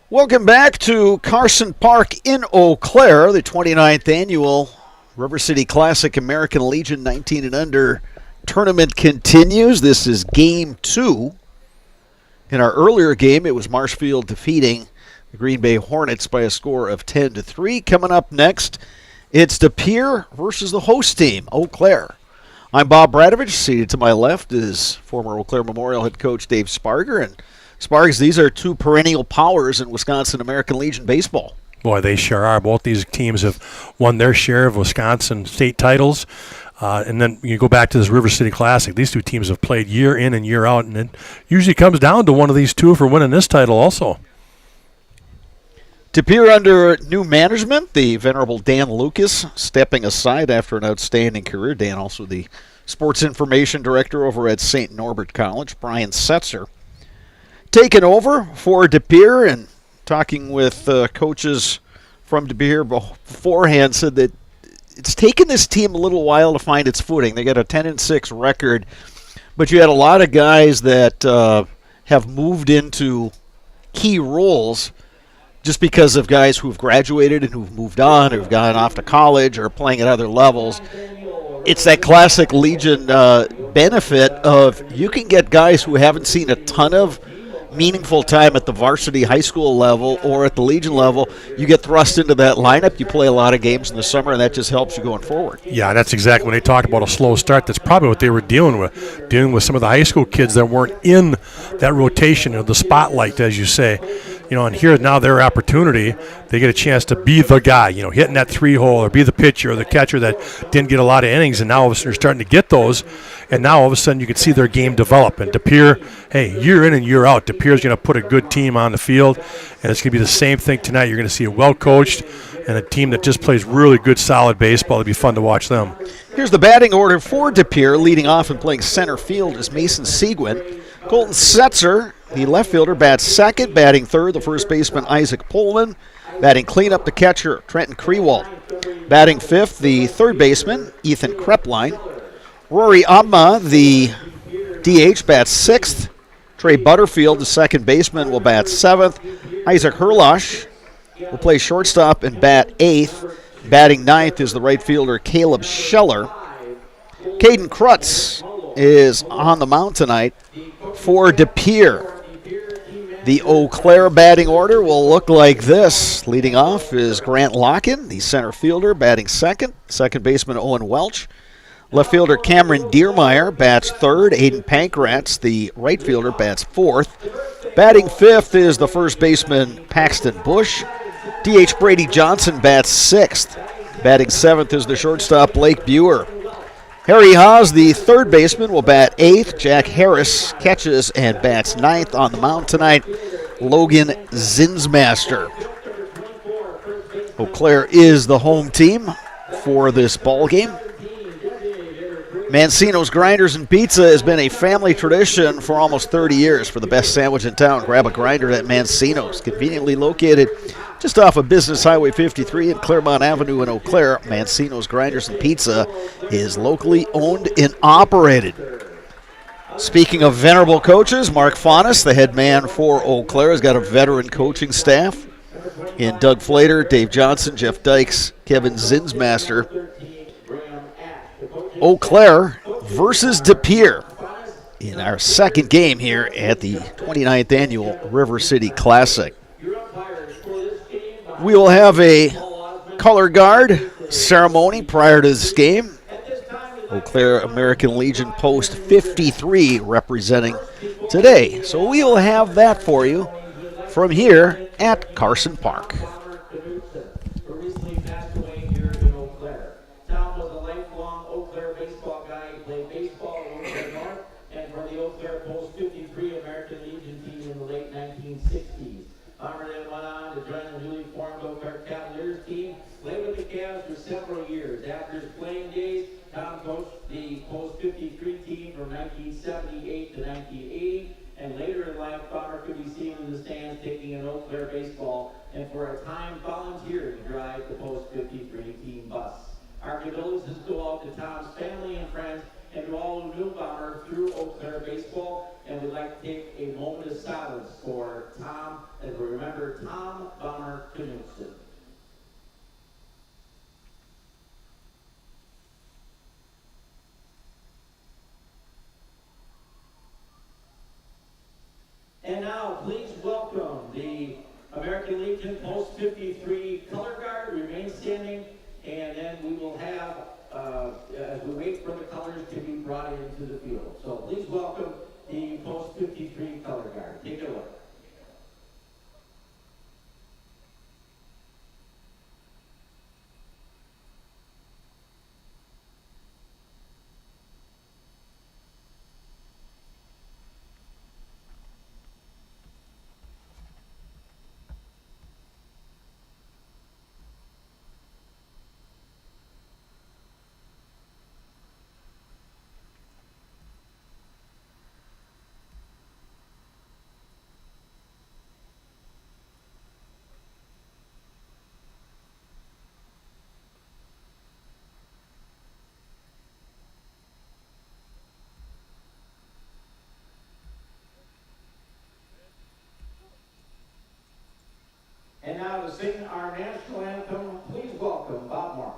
Welcome back to Carson Park in Eau Claire, the 29th annual River City Classic American Legion 19 and under tournament continues. This is game 2. In our earlier game, it was Marshfield defeating the Green Bay Hornets by a score of 10-3. Coming up next, it's Pere versus the host team, Eau Claire. I'm Bob Bradovich. Seated to my left is former Eau Claire Memorial head coach Dave Sparger. And Spargs, these are two perennial powers in Wisconsin American Legion baseball. Boy, they sure are. Both these teams have won their share of Wisconsin state titles. And then you go back to this River City Classic. These two teams have played year in and year out, and it usually comes down to one of these two for winning this title also. Pere under new management, the venerable Dan Lucas stepping aside after an outstanding career. Dan, also the sports information director over at St. Norbert College. Brian Setzer taken over for Pere, and talking with coaches from Pere beforehand, said that it's taken this team a little while to find its footing. They got a 10-6 record, but you had a lot of guys that have moved into key roles just because of guys who've graduated and who've moved on, who've gone off to college or playing at other levels. It's that classic Legion benefit of you can get guys who haven't seen a ton of meaningful time at the varsity high school level or at the Legion level. You get thrust into that lineup. You play a lot of games in the summer, and that just helps you going forward. Yeah, that's exactly when they talked about a slow start. That's probably what they were dealing with some of the high school kids that weren't in that rotation or the spotlight, as you say. And here now their opportunity, they get a chance to be the guy, hitting that 3-hole or be the pitcher or the catcher that didn't get a lot of innings, and now all of a sudden you're starting to get those, and now all of a sudden you can see their game develop. And Pere, hey, year in and year out, Pere's going to put a good team on the field, and it's going to be the same thing tonight. You're going to see a well-coached and a team that just plays really good, solid baseball. It'll be fun to watch them. Here's the batting order for Pere. Leading off and playing center field is Mason Seguin. Colton Setzer, the left fielder, bats second. Batting third, the first baseman, Isaac Pullman. Batting cleanup, the catcher, Trenton Krewald. Batting fifth, the third baseman, Ethan Krepline. Rory Amma, the DH, bats sixth. Trey Butterfield, the second baseman, will bat seventh. Isaac Herlosh will play shortstop and bat eighth. Batting ninth is the right fielder, Caleb Scheller. Caden Krutz is on the mound tonight for Pere. The Eau Claire batting order will look like this. Leading off is Grant Locken, the center fielder, batting second. Second baseman, Owen Welch. Left fielder, Cameron Diermeyer, bats third. Aiden Pankratz, the right fielder, bats fourth. Batting fifth is the first baseman, Paxton Bush. DH Brady Johnson bats sixth. Batting seventh is the shortstop, Blake Buer. Harry Haas, the third baseman, will bat eighth. Jack Harris catches and bats ninth. On the mound tonight, Logan Zinsmaster. Eau Claire is the home team for this ball game. Mancino's Grinders and Pizza has been a family tradition for almost 30 years. For the best sandwich in town, grab a grinder at Mancino's. Conveniently located just off of Business Highway 53 and Claremont Avenue in Eau Claire, Mancino's Grinders and Pizza is locally owned and operated. Speaking of venerable coaches, Mark Faunus, the head man for Eau Claire, has got a veteran coaching staff in Doug Flater, Dave Johnson, Jeff Dykes, Kevin Zinsmaster. Eau Claire versus Pere in our second game here at the 29th annual River City Classic. We will have a color guard ceremony prior to this game. Eau Claire American Legion Post 53 representing today. So we will have that for you from here at Carson Park. Several years. After his playing days, Tom coached the Post 53 team from 1978 to 1980, and later in life, Farmer could be seen in the stands taking an Eau Claire baseball, and for a time volunteered to drive the Post 53 team bus. Our condolences go out to Tom's family and friends, and to all who knew Bomber through Eau Claire baseball. And we'd like to take a moment of silence for Tom, and we remember Tom Bomber Knudsen. And now, please welcome the American Legion Post 53 color guard. Remain standing, and then we will have, as we wait for the colors to be brought into the field. So please welcome the Post 53 color guard. Take it away. And now to sing our national anthem, please welcome Bob Morris.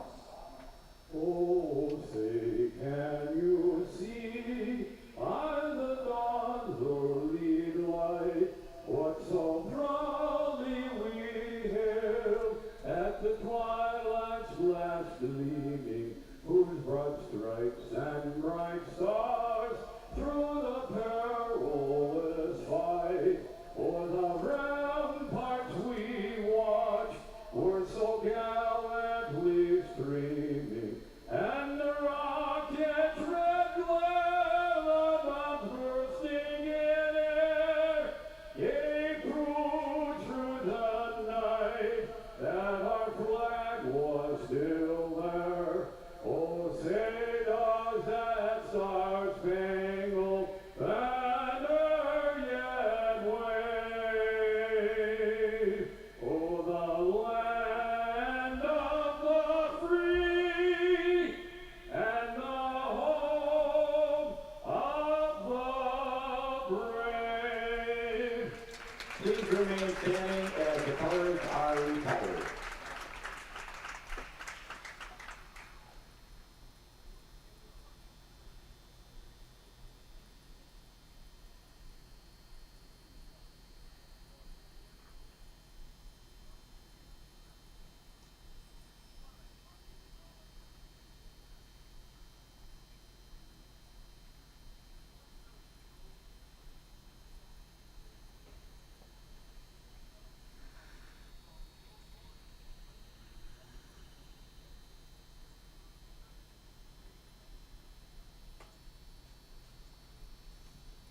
Oh, say, can you see by the dawn's early light what so proudly we hailed at the twilight's last gleaming, whose broad stripes and bright stars through the perilous fight o'er the ramparts we watched were so gallantly streaming, and the rocket's red glare above bursting in air gave proof through the night that our flag was still there. Oh, say does that star-spangled banner yet wave? Oh, the land of the free and the home of the brave. Please remain standing as the colors are retired.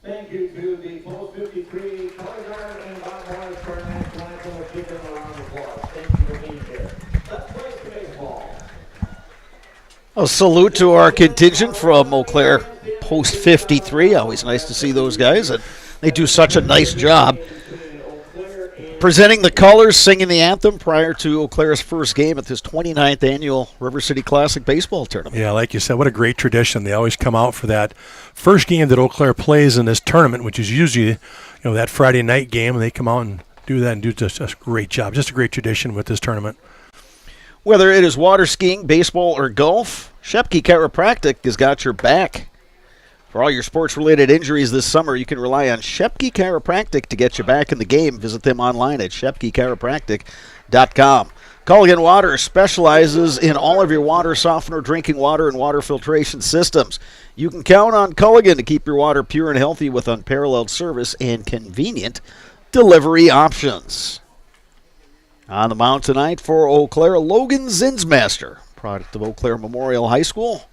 Thank you to the Post 53 color guard and Bob Morris for our national anthem. Let's give them a round of applause. Thank you for being here. Let's play some baseball. A salute to our contingent from Eau Claire Post 53. Always nice to see those guys, and they do such a nice job presenting the colors, singing the anthem prior to Eau Claire's first game at this 29th annual River City Classic baseball tournament. Yeah, like you said, what a great tradition. They always come out for that first game that Eau Claire plays in this tournament, which is usually, that Friday night game, and they come out and do that and do just a great job. Just a great tradition with this tournament. Whether it is water skiing, baseball, or golf, Shepke Chiropractic has got your back. For all your sports-related injuries this summer, you can rely on Shepke Chiropractic to get you back in the game. Visit them online at shepkechiropractic.com. Culligan Water specializes in all of your water softener, drinking water, and water filtration systems. You can count on Culligan to keep your water pure and healthy with unparalleled service and convenient delivery options. On the mound tonight for Eau Claire, Logan Zinsmaster, product of Eau Claire Memorial High School.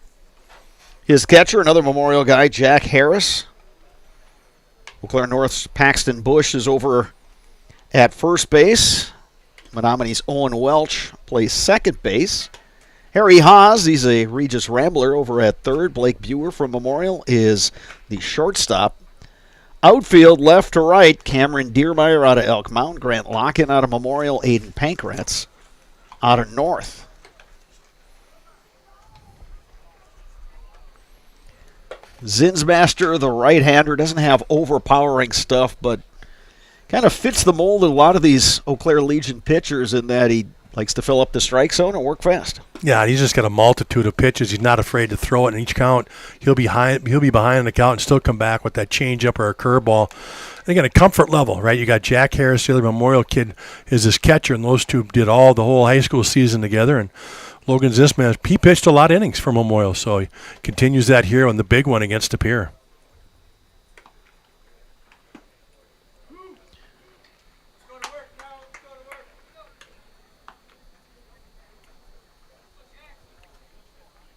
His catcher, another Memorial guy, Jack Harris. Eau Claire North's Paxton Bush is over at first base. Menominee's Owen Welch plays second base. Harry Haas, he's a Regis Rambler over at third. Blake Buer from Memorial is the shortstop. Outfield left to right, Cameron Diermeyer out of Elk Mountain, Grant Locken out of Memorial, Aiden Pankratz out of North. Zinsmaster, the right-hander, doesn't have overpowering stuff, but kind of fits the mold of a lot of these Eau Claire Legion pitchers in that he likes to fill up the strike zone and work fast. Yeah, he's just got a multitude of pitches. He's not afraid to throw it in each count. He'll be behind the count and still come back with that changeup or a curveball. Again, a comfort level, right? You got Jack Harris, the other Memorial kid, is his catcher, and those two did the whole high school season together. And Logan Zisman, he pitched a lot of innings for Memorial, so he continues that here on the big one against the Pere.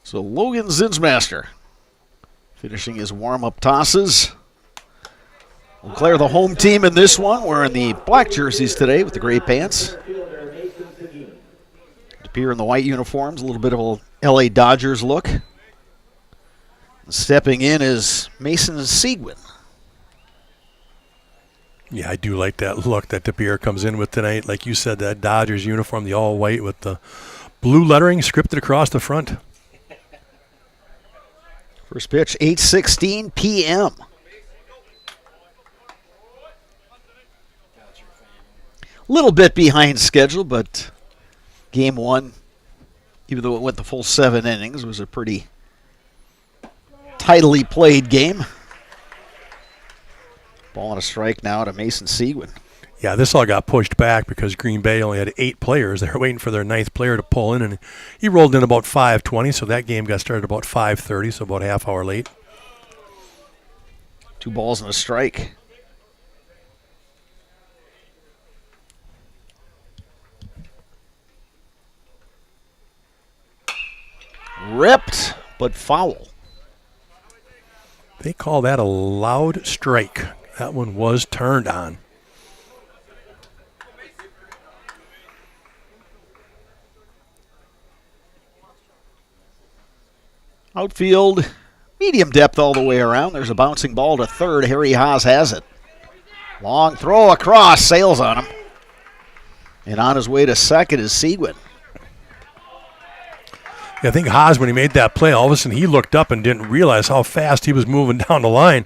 So Logan Zinsmaster finishing his warm-up tosses. Eau Claire, the home team in this one, wearing the black jerseys today with the gray pants. Pere in the white uniforms, a little bit of a LA Dodgers look. Stepping in is Mason Seguin. Yeah, I do like that look that Pere comes in with tonight. Like you said, that Dodgers uniform, the all-white with the blue lettering scripted across the front. First pitch, 8:16 p.m. A little bit behind schedule, but game one, even though it went the full 7 innings, was a pretty tidily played game. Ball and a strike now to Mason Seguin. Yeah, this all got pushed back because Green Bay only had 8 players. They were waiting for their 9th player to pull in, and he rolled in about 5:20, so that game got started about 5:30, so about a half hour late. 2 balls and a strike. Ripped, but foul. They call that a loud strike. That one was turned on. Outfield, medium depth all the way around. There's a bouncing ball to third. Harry Haas has it. Long throw across, sails on him. And on his way to second is Seguin. Yeah, I think Haas, when he made that play, all of a sudden he looked up and didn't realize how fast he was moving down the line.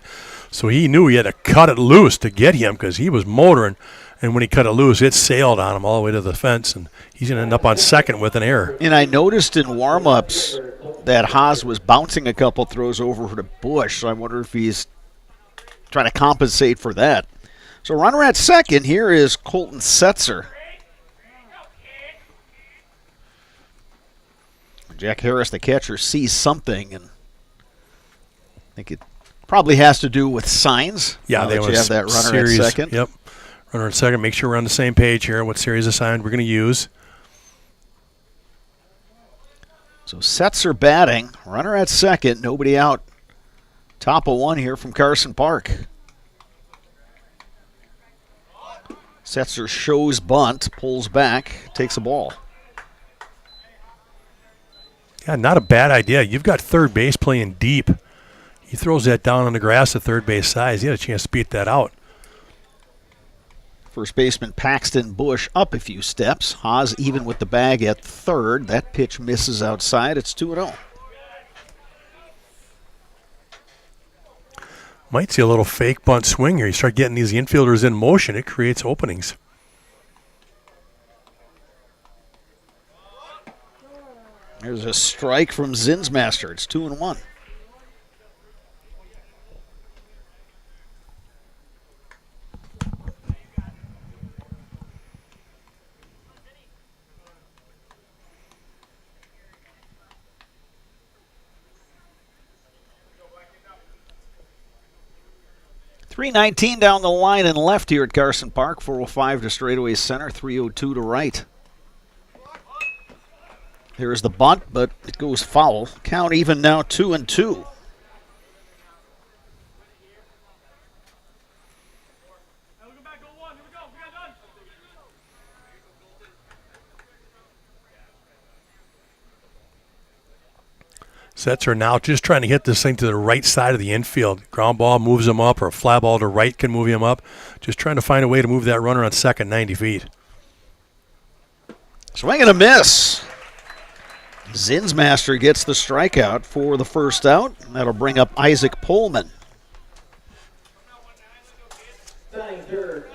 So he knew he had to cut it loose to get him because he was motoring. And when he cut it loose, it sailed on him all the way to the fence, and he's going to end up on second with an error. And I noticed in warm-ups that Haas was bouncing a couple throws over to Bush, so I wonder if he's trying to compensate for that. So runner at second, here is Colton Setzer. Jack Harris, the catcher, sees something, and I think it probably has to do with signs. Yeah, they want to have that runner at second. Yep, runner at second. Make sure we're on the same page here. What series of signs we're going to use. So Setzer batting, runner at second, nobody out. Top of 1 here from Carson Park. Setzer shows bunt, pulls back, takes a ball. Yeah, not a bad idea. You've got third base playing deep. He throws that down on the grass at third base size. He had a chance to beat that out. First baseman Paxton Bush up a few steps. Haas even with the bag at third. That pitch misses outside. It's 2-0. Might see a little fake bunt swing here. You start getting these infielders in motion, it creates openings. There's a strike from Zinsmaster. It's 2-1. .319 down the line and left here at Carson Park. 405 to straightaway center. 302 to right. Here's the bunt, but it goes foul. Count even now, 2-2. Setzer now just trying to hit this thing to the right side of the infield. Ground ball moves him up, or a fly ball to right can move him up. Just trying to find a way to move that runner on second 90 feet. Swing and a miss. Zinsmaster gets the strikeout for the first out. That'll bring up Isaac Pullman. Batting third,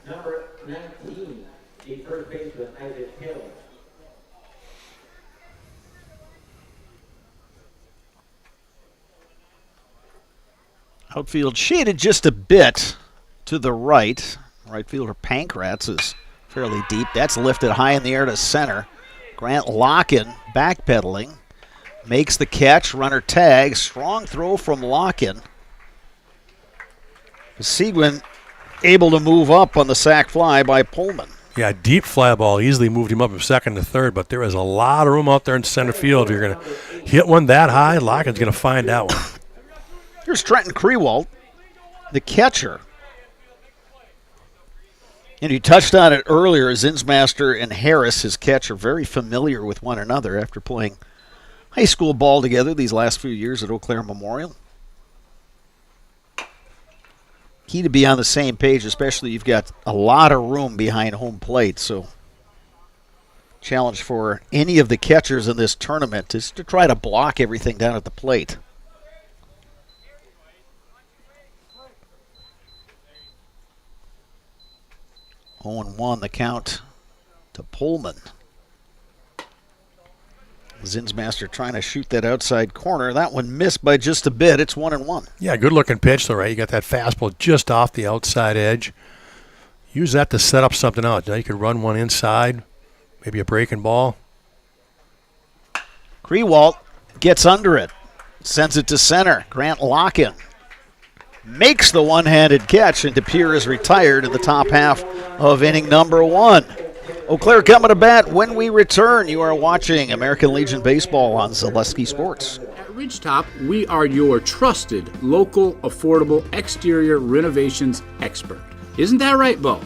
number 19, the first baseman, Isaac Hill. Outfield shaded just a bit to the right. Right fielder Pankratz is fairly deep. That's lifted high in the air to center. Grant Locken backpedaling. Makes the catch. Runner tags. Strong throw from Locken. Seguin able to move up on the sac fly by Pullman. Yeah, deep fly ball easily moved him up from second to third, but there is a lot of room out there in center field. If you're going to hit one that high, Locken's going to find that one. Here's Trenton Krewalt, the catcher. And you touched on it earlier. Zinsmaster and Harris, his catcher, very familiar with one another after playing high school ball together these last few years at Eau Claire Memorial. Key to be on the same page, especially you've got a lot of room behind home plate. So challenge for any of the catchers in this tournament is to try to block everything down at the plate. 0-1 the count to Pullman. Zinsmaster trying to shoot that outside corner. That one missed by just a bit. It's 1-1. Yeah, good looking pitch though, right? You got that fastball just off the outside edge. Use that to set up something else. Now you could run one inside, maybe a breaking ball. Krewalt gets under it, sends it to center. Grant Locken makes the one-handed catch, and Pere is retired in the top half of inning number 1. Eau Claire coming to bat when we return. You are watching American Legion Baseball on Zaleski Sports. At Ridgetop, we are your trusted, local, affordable exterior renovations expert. Isn't that right, Bo?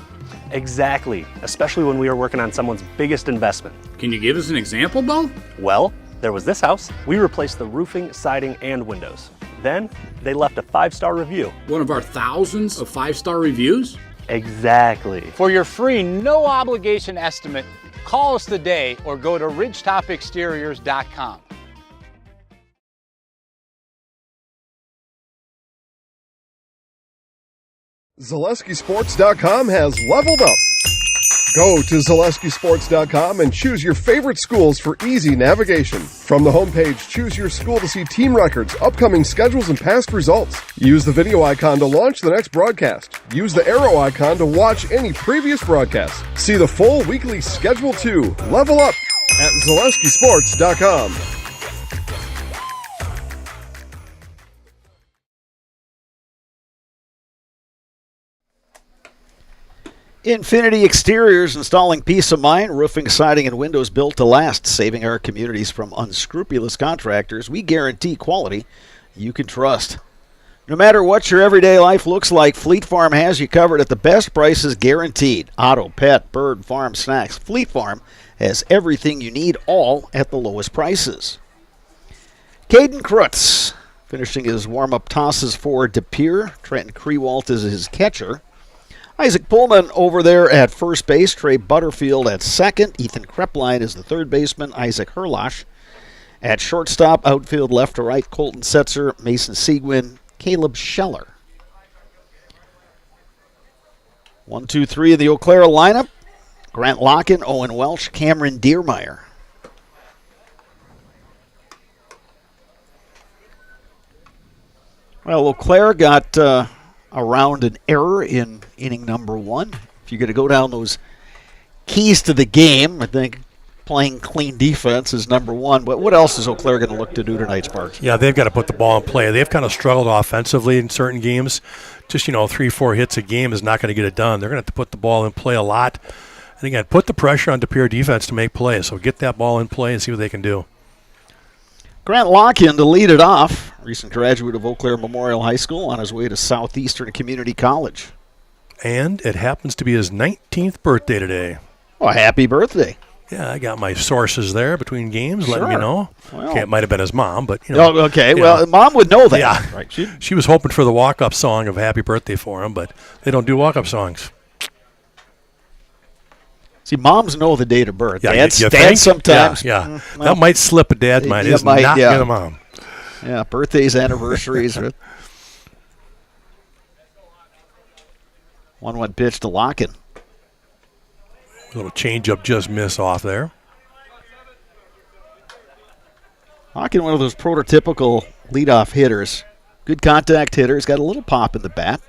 Exactly, especially when we are working on someone's biggest investment. Can you give us an example, Bo? Well, there was this house. We replaced the roofing, siding, and windows. Then, they left a 5-star review. One of our thousands of 5-star reviews? Exactly. For your free, no-obligation estimate, call us today or go to ridgetopexteriors.com. ZaleskiSports.com has leveled up. Go to ZaleskiSports.com and choose your favorite schools for easy navigation. From the homepage, choose your school to see team records, upcoming schedules, and past results. Use the video icon to launch the next broadcast. Use the arrow icon to watch any previous broadcast. See the full weekly schedule too. Level up at ZaleskiSports.com. Infinity Exteriors, installing peace of mind, roofing, siding, and windows built to last, saving our communities from unscrupulous contractors. We guarantee quality you can trust. No matter what your everyday life looks like, Fleet Farm has you covered at the best prices guaranteed. Auto, pet, bird, farm, snacks. Fleet Farm has everything you need, all at the lowest prices. Caden Krutz finishing his warm-up tosses for Pere. Trenton Krewalt is his catcher. Isaac Pullman over there at first base. Trey Butterfield at second. Ethan Krepline is the third baseman. Isaac Herlosh at shortstop. Outfield left to right. Colton Setzer, Mason Seguin, Caleb Scheller. 1, 2, 3 of the Eau Claire lineup. Grant Locken, Owen Welch, Cameron Diermeyer. Well, Eau Claire got around an error in inning number 1. If you're going to go down those keys to the game, I think playing clean defense is number 1. But what else is Eau Claire going to look to do tonight, Sparks? Yeah, they've got to put the ball in play. They've kind of struggled offensively in certain games. Just, 3-4 hits a game is not going to get it done. They're going to have to put the ball in play a lot. And again, put the pressure on Pere defense to make plays. So get that ball in play and see what they can do. Grant Locken to lead it off. Recent graduate of Eau Claire Memorial High School on his way to Southeastern Community College. And it happens to be his 19th birthday today. Oh, happy birthday. Yeah, I got my sources there between games letting me Sure. know. Well. Okay, it might have been his mom, but, Oh, okay. you Well, know. Mom would know that. Yeah. Right. She was hoping for the walk-up song of happy birthday for him, but they don't do walk-up songs. See, moms know the date of birth. Yeah, Dads, you dads think? sometimes. Yeah. Well, that might slip a dad's mind. it It's might, not yeah. near the mom. Yeah, birthdays, anniversaries. 1-1 pitch to Locken. A little change-up just miss off there. Locken, one of those prototypical leadoff hitters. Good contact hitter. He's got a little pop in the bat.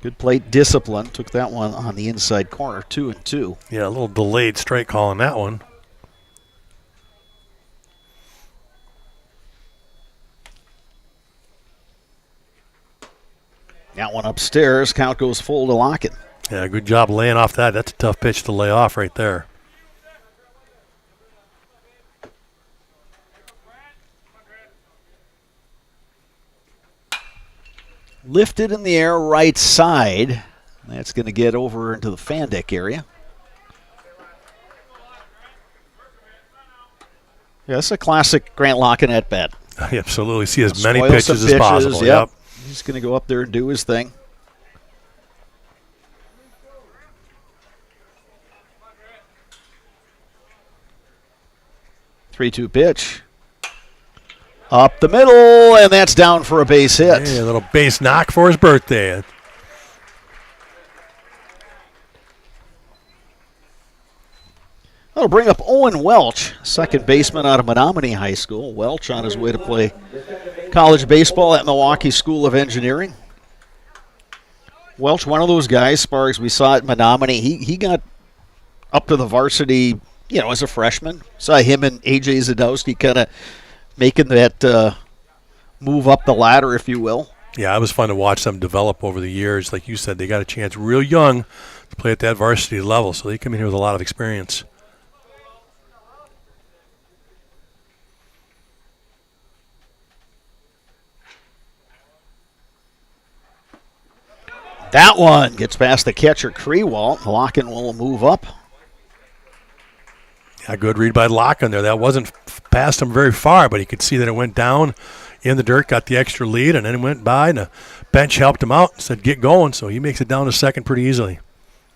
Good plate discipline. Took that one on the inside corner, 2-2. Yeah, a little delayed strike call on that one. That one upstairs. Count goes full to Locken. Yeah, good job laying off that. That's a tough pitch to lay off right there. Lifted in the air right side. That's going to get over into the fan deck area. Yeah, that's a classic Grant Locken at bat. Absolutely. See as many Spoil some pitches as possible. Yep. He's going to go up there and do his thing. Three-two pitch. Up the middle, and that's down for a base hit. Hey, a little base knock for his birthday. That'll bring up Owen Welch, second baseman out of Menominee High School. Welch on his way to play college baseball at Milwaukee School of Engineering. Welch, one of those guys, as far as we saw at Menominee, he got up to the varsity, as a freshman. Saw him and A.J. Zadowski kind of making that move up the ladder, if you will. Yeah, it was fun to watch them develop over the years. Like you said, they got a chance real young to play at that varsity level, so they come in here with a lot of experience. That one gets past the catcher, Krewalt. Locken will move up. Yeah, good read by Locken there. That wasn't past him very far, but he could see that it went down in the dirt, got the extra lead, and then it went by, and the bench helped him out and said, get going, so he makes it down to second pretty easily.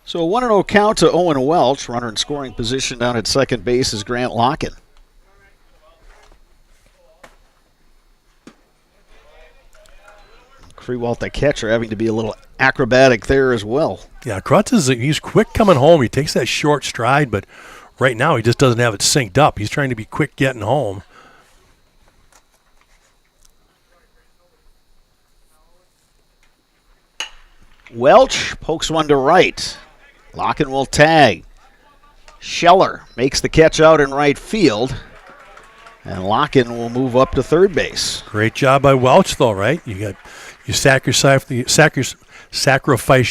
So a 1-0 count to Owen Welch. Runner in scoring position down at second base is Grant Locken. Krewalt, the catcher, having to be a little acrobatic there as well. Yeah, Krutz he's quick coming home. He takes that short stride, but right now he just doesn't have it synced up. He's trying to be quick getting home. Welch pokes one to right. Locken will tag. Scheller makes the catch out in right field. And Locken will move up to third base. Great job by Welch, though, right? You sacrifice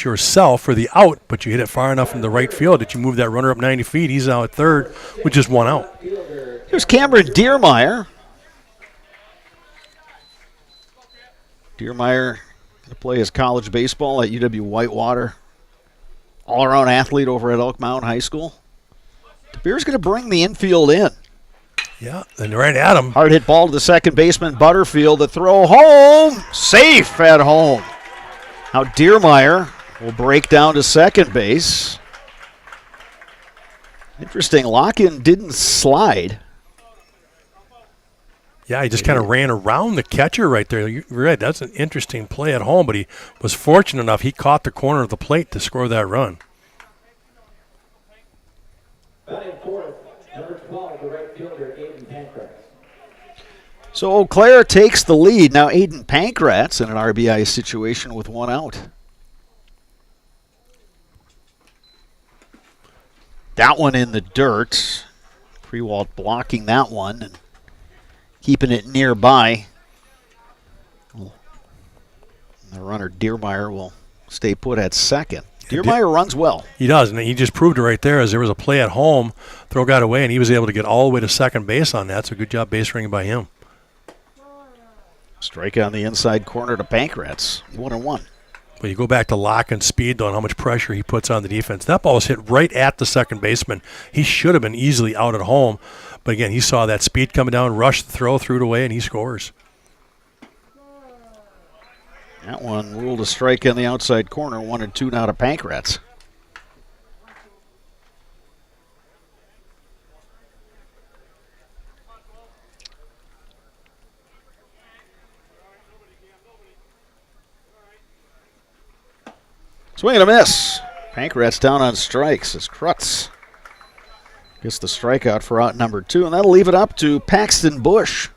yourself for the out, but you hit it far enough in the right field that you move that runner up 90 feet. He's now at third with just one out. Here's Cameron Diermeyer. Diermeyer going to play his college baseball at UW-Whitewater. All-around athlete over at Elk Mound High School. DeBeer's going to bring the infield in. Yeah, and right at him. Hard hit ball to the second baseman, Butterfield. The throw home. Safe at home. Now Diermeyer will break down to second base. Interesting. Locken didn't slide. Yeah, he just kind of ran around the catcher right there. You're right. That's an interesting play at home, but he was fortunate enough. He caught the corner of the plate to score that run. Batting fourth, number 12, the right fielder, Aiden Pankratz. So Eau Claire takes the lead. Now Aiden Pankratz in an RBI situation with one out. That one in the dirt. Krewalt blocking that one and keeping it nearby. The runner Diermeyer will stay put at second. Diermeyer runs well. He does, and he just proved it right there as there was a play at home. Throw got away, and he was able to get all the way to second base on that, so good job base ringing by him. Strike on the inside corner to Pankratz. 1-1. But you go back to Locken speed, though, and how much pressure he puts on the defense. That ball was hit right at the second baseman. He should have been easily out at home. But, again, he saw that speed coming down, rushed the throw, threw it away, and he scores. That one ruled a strike in the outside corner. 1-2 now to Pancrats. Swing and a miss. Pancrats down on strikes as Krutz gets the strikeout for out number 2, and that'll leave it up to Paxton Bush.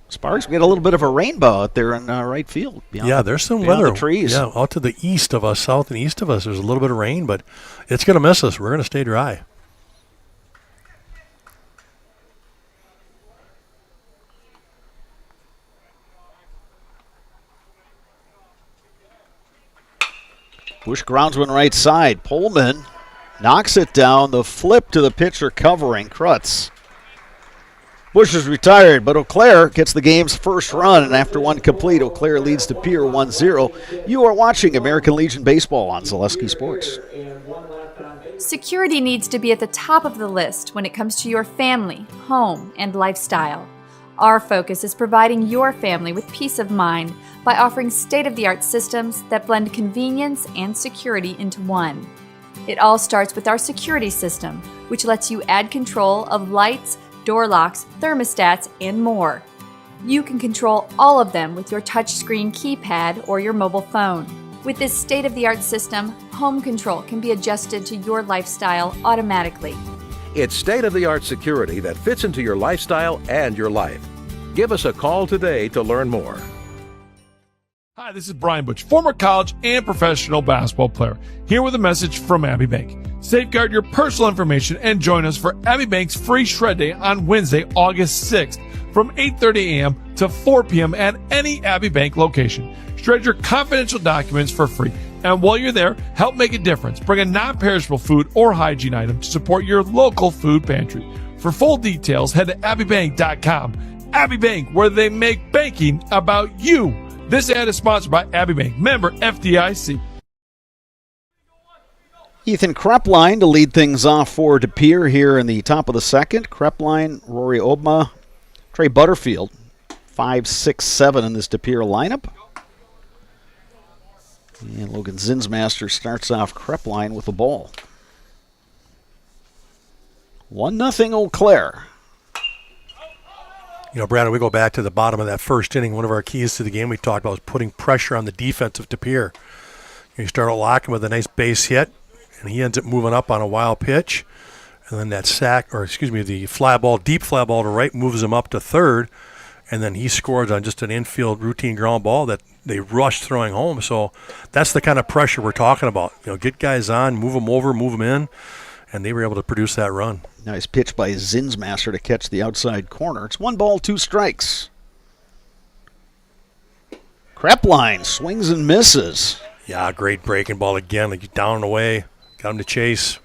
Sparks, we had a little bit of a rainbow out there in right field. There's some beyond weather. The trees. Yeah, out to the east of us, south and east of us, there's a little bit of rain, but it's going to miss us. We're going to stay dry. Bush grounds one right side. Pullman knocks it down. The flip to the pitcher covering Krutz. Bush is retired, but Eau Claire gets the game's first run, and after one complete, Eau Claire leads to Pere 1-0. You are watching American Legion Baseball on Zaleski Sports. Security needs to be at the top of the list when it comes to your family, home, and lifestyle. Our focus is providing your family with peace of mind by offering state-of-the-art systems that blend convenience and security into one. It all starts with our security system, which lets you add control of lights, door locks, thermostats, and more. You can control all of them with your touchscreen keypad or your mobile phone. With this state-of-the-art system, home control can be adjusted to your lifestyle automatically. It's state-of-the-art security that fits into your lifestyle and your life. Give us a call today to learn more. Hi, this is Brian Butch, former college and professional basketball player, here with a message from Abbey Bank. Safeguard your personal information and join us for Abbey Bank's free shred day on Wednesday, August 6th from 8:30 a.m. to 4 p.m. at any Abbey Bank location. Shred your confidential documents for free. And while you're there, help make a difference. Bring a non-perishable food or hygiene item to support your local food pantry. For full details, head to abbeybank.com. Abbey Bank, where they make banking about you. This ad is sponsored by Abbey Bank, member FDIC. Ethan Krepline to lead things off for De Pere here in the top of the second. Krepline, Rory Obma, Trey Butterfield, 5, 6, 7 in this De Pere lineup. And Logan Zinsmaster starts off Krepline with the ball. 1-0 Eau Claire. You know, Brandon, we go back to the bottom of that first inning. One of our keys to the game we talked about was putting pressure on the defense of De Pere. You start out locking with a nice base hit, and he ends up moving up on a wild pitch. And then that the fly ball, deep fly ball to right moves him up to third. And then he scores on just an infield routine ground ball that they rushed throwing home. So that's the kind of pressure we're talking about. You know, get guys on, move them over, move them in. And they were able to produce that run. Nice pitch by Zinsmaster to catch the outside corner. It's 1 ball, 2 strikes. Krepline swings and misses. Yeah, great breaking ball again. Like down and away. Got him to chase.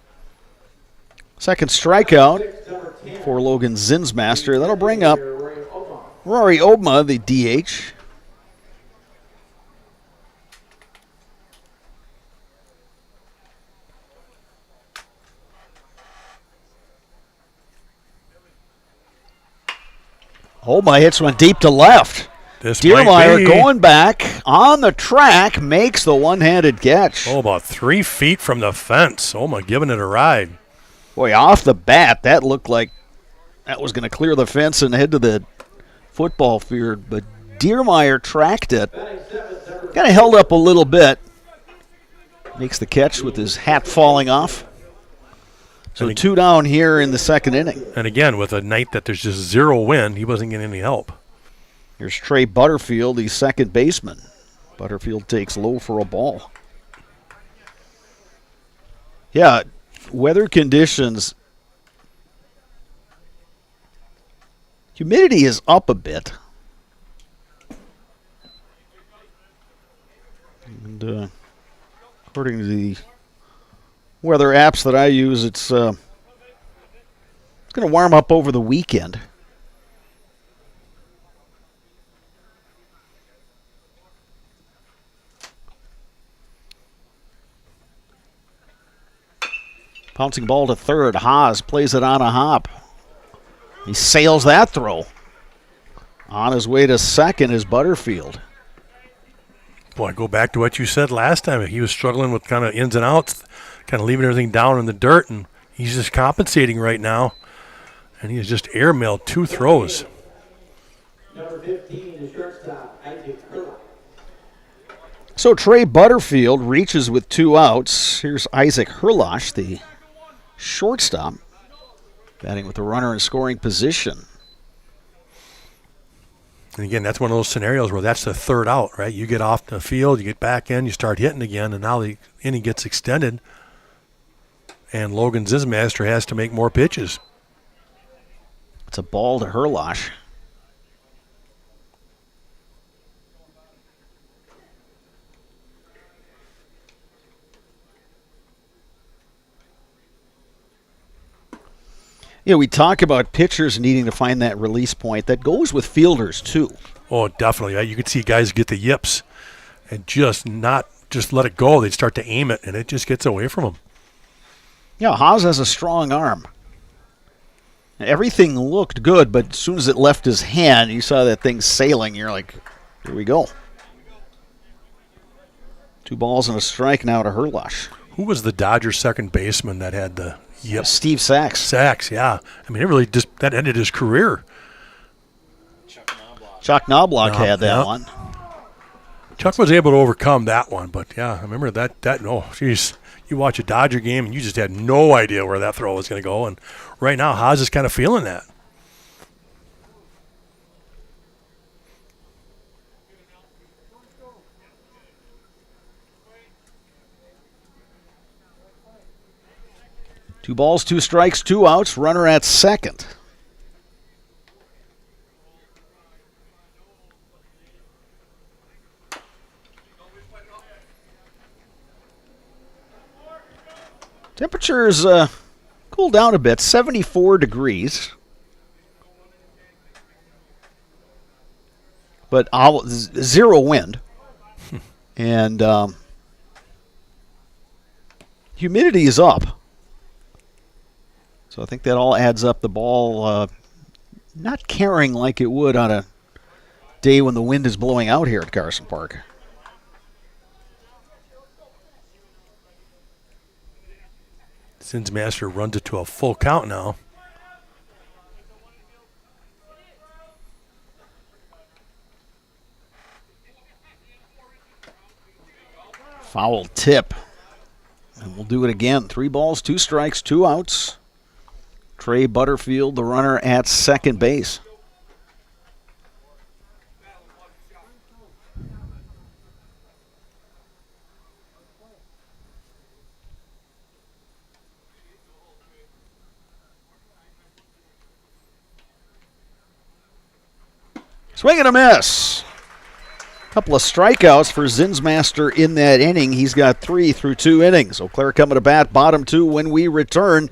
Second strikeout for Logan Zinsmaster. That'll bring up Rory Obma, the DH. Obma hits one deep to left. Diermeyer going back on the track, makes the one-handed catch. Oh, about 3 feet from the fence. Obma giving it a ride. Boy, off the bat, that looked like that was going to clear the fence and head to the football field, but Diermeyer tracked it. Kind of held up a little bit. Makes the catch with his hat falling off. So 2 down here in the second inning. And again, with a night that there's just 0 wind, he wasn't getting any help. Here's Trey Butterfield, the second baseman. Butterfield takes low for a ball. Yeah, weather conditions. Humidity is up a bit. And according to the weather apps that I use, it's going to warm up over the weekend. Pouncing ball to third. Haas plays it on a hop. He sails that throw. On his way to second is Butterfield. Boy, go back to what you said last time. He was struggling with kind of ins and outs, kind of leaving everything down in the dirt, and he's just compensating right now. And he has just airmailed 2 throws. Number 15, the shortstop, Isaac Curley. So Trey Butterfield reaches with 2 outs. Here's Isaac Herlosh, the shortstop, batting with the runner in scoring position. And again, that's one of those scenarios where that's the 3rd out, right? You get off the field, you get back in, you start hitting again, and now the inning gets extended. And Logan Zismaster has to make more pitches. It's a ball to Herlosh. Yeah, we talk about pitchers needing to find that release point. That goes with fielders, too. Oh, definitely. You could see guys get the yips and just let it go. They'd start to aim it, and it just gets away from them. Yeah, Haas has a strong arm. Everything looked good, but as soon as it left his hand, you saw that thing sailing. You're like, here we go. 2 balls and a strike now to Herlosh. Who was the Dodgers second baseman that had the yep? Steve Sachs. Sachs, yeah. I mean, it really just that ended his career. Chuck Knobloch had that one. Chuck was able to overcome that one, but yeah, I remember that. Oh, geez. You watch a Dodger game and you just had no idea where that throw was going to go. And right now, Haas is kind of feeling that. Two balls, 2 strikes, 2 outs. Runner at second. Temperatures cooled down a bit, 74 degrees. But 0 wind. And humidity is up. So I think that all adds up. The ball not carrying like it would on a day when the wind is blowing out here at Carson Park. Zinsmaster runs it to a full count now. Foul tip. And we'll do it again. 3 balls, 2 strikes, 2 outs. Trey Butterfield, the runner at second base. Swing and a miss. Couple of strikeouts for Zinsmaster in that inning. He's got 3 through 2 innings. Eau Claire coming to bat, bottom 2 when we return.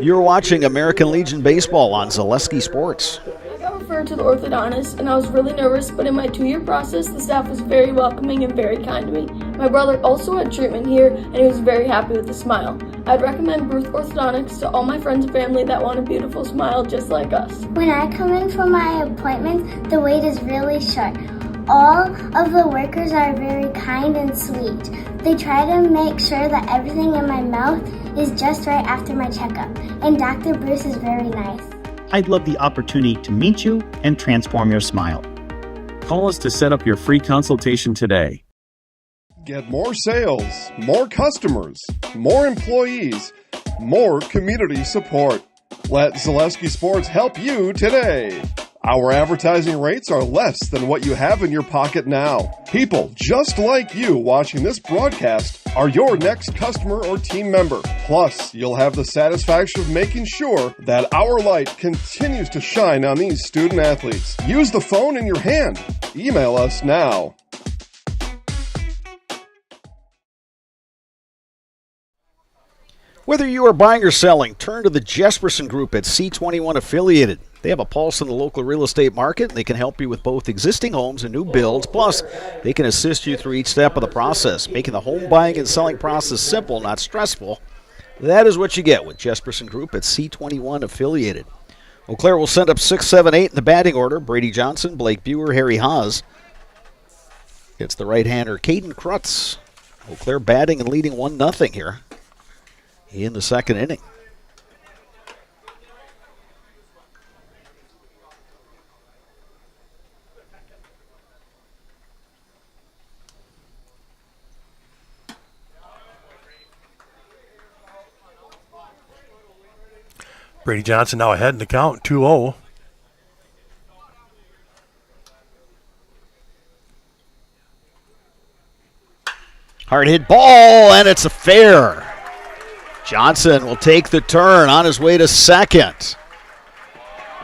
You're watching American Legion Baseball on Zaleski Sports. I got referred to the orthodontist, and I was really nervous, but in my 2-year process, the staff was very welcoming and very kind to me. My brother also had treatment here, and he was very happy with the smile. I'd recommend Ruth Orthodontics to all my friends and family that want a beautiful smile just like us. When I come in for my appointment, the wait is really short. All of the workers are very kind and sweet. They try to make sure that everything in my mouth is just right after my checkup, and Dr. Bruce is very nice. I'd love the opportunity to meet you and transform your smile. Call us to set up your free consultation today. Get more sales, more customers, more employees, more community support. Let Zaleski Sports help you today. Our advertising rates are less than what you have in your pocket now. People just like you watching this broadcast are your next customer or team member. Plus, you'll have the satisfaction of making sure that our light continues to shine on these student athletes. Use the phone in your hand. Email us now. Whether you are buying or selling, turn to the Jesperson Group at C21 Affiliated. They have a pulse in the local real estate market, and they can help you with both existing homes and new builds. Plus, they can assist you through each step of the process, making the home buying and selling process simple, not stressful. That is what you get with Jesperson Group at C21 Affiliated. Eau Claire will send up 6, 7, 8 in the batting order. Brady Johnson, Blake Buer, Harry Haas. It's the right-hander, Caden Krutz. Eau Claire batting and leading 1-0 here in the second inning. Brady Johnson now ahead in the count, 2-0. Hard hit ball, and it's a fair. Johnson will take the turn on his way to second.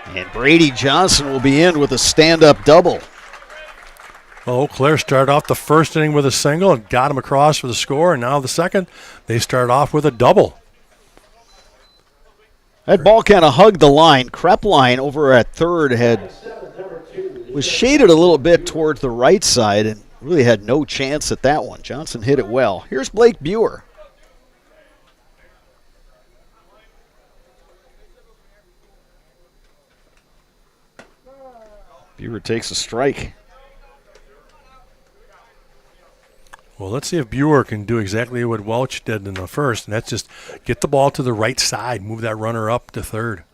And Brady Johnson will be in with a stand-up double. Well, Eau Claire started off the first inning with a single and got him across for the score, and now the second, they start off with a double. That ball kind of hugged the line. Krepline over at third was shaded a little bit towards the right side and really had no chance at that one. Johnson hit it well. Here's Blake Buer. Buer takes a strike. Well, let's see if Buer can do exactly what Welch did in the first, and that's just get the ball to the right side, move that runner up to third.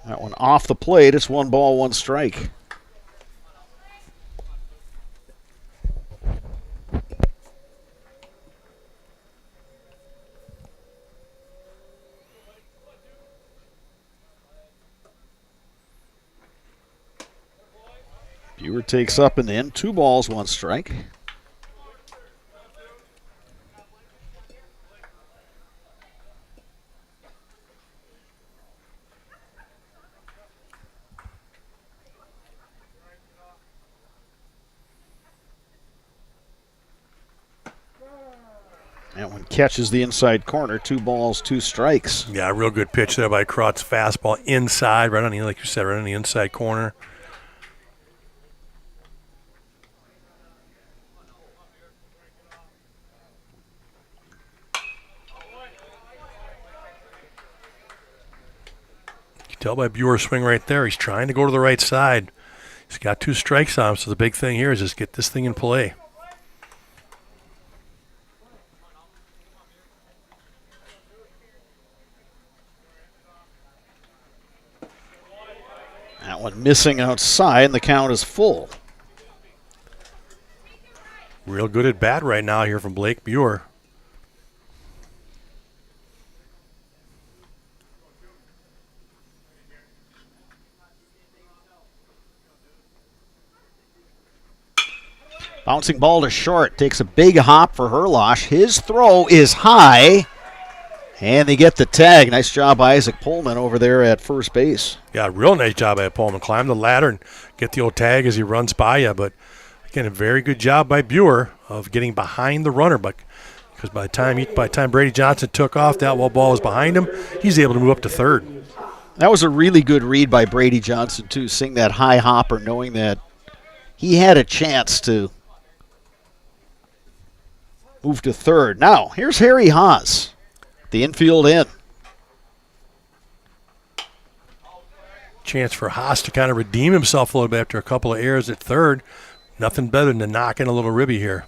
That one off the plate. It's 1 ball, 1 strike. Buer takes up and in. 2 balls, 1 strike. That one catches the inside corner. 2 balls, 2 strikes. Yeah, real good pitch there by Krotz. Fastball inside, right on the, like you said, right on the inside corner. You can tell by Buer's swing right there. He's trying to go to the right side. He's got 2 strikes on him, so the big thing here is just get this thing in play. That one missing outside, and the count is full. Real good at bat right now here from Blake Buer. Bouncing ball to short. Takes a big hop for Herlosh. His throw is high. And they get the tag. Nice job by Isaac Pullman over there at first base. Yeah, real nice job by Pullman. Climb the ladder and get the old tag as he runs by you. But, again, a very good job by Buer of getting behind the runner. But because by the time Brady Johnson took off, that ball was behind him, he's able to move up to third. That was a really good read by Brady Johnson, too, seeing that high hopper, knowing that he had a chance to move to third. Now, here's Harry Haas. The infield in. Chance for Haas to kind of redeem himself a little bit after a couple of errors at third. Nothing better than to knock in a little ribby here.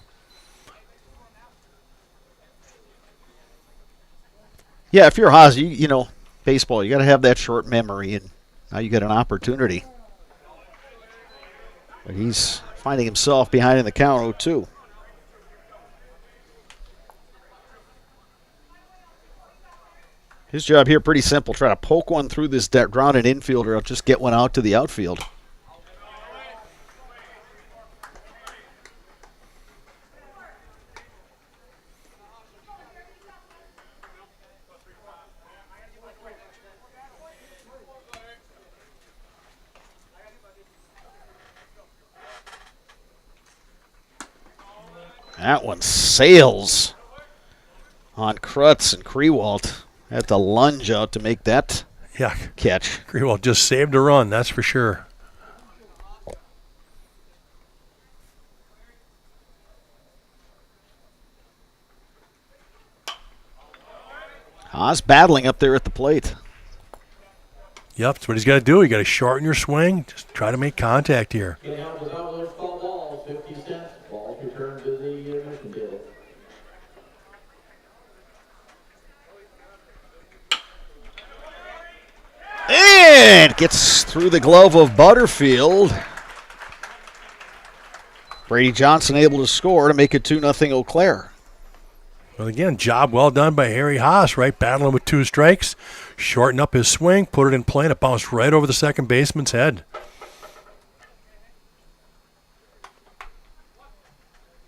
Yeah, if you're Haas, you know, baseball, you got to have that short memory, and now you get an opportunity. But he's finding himself behind in the count 0-2. His job here pretty simple. Try to poke one through this grounded infielder. Just get one out to the outfield. That one sails on Krutz, and Krewalt had to lunge out to make that catch. Krewalt just saved a run, that's for sure. Haas battling up there at the plate. Yep, that's what he's got to do. You got to shorten your swing. Just try to make contact here. Getting out of those foul balls, 50 cents. Balls returned to the mission table. And gets through the glove of Butterfield. Brady Johnson able to score to make it 2-0 Eau Claire. Well, again, job well done by Harry Haas, right? Battling with 2 strikes, shorten up his swing, put it in play, and it bounced right over the second baseman's head.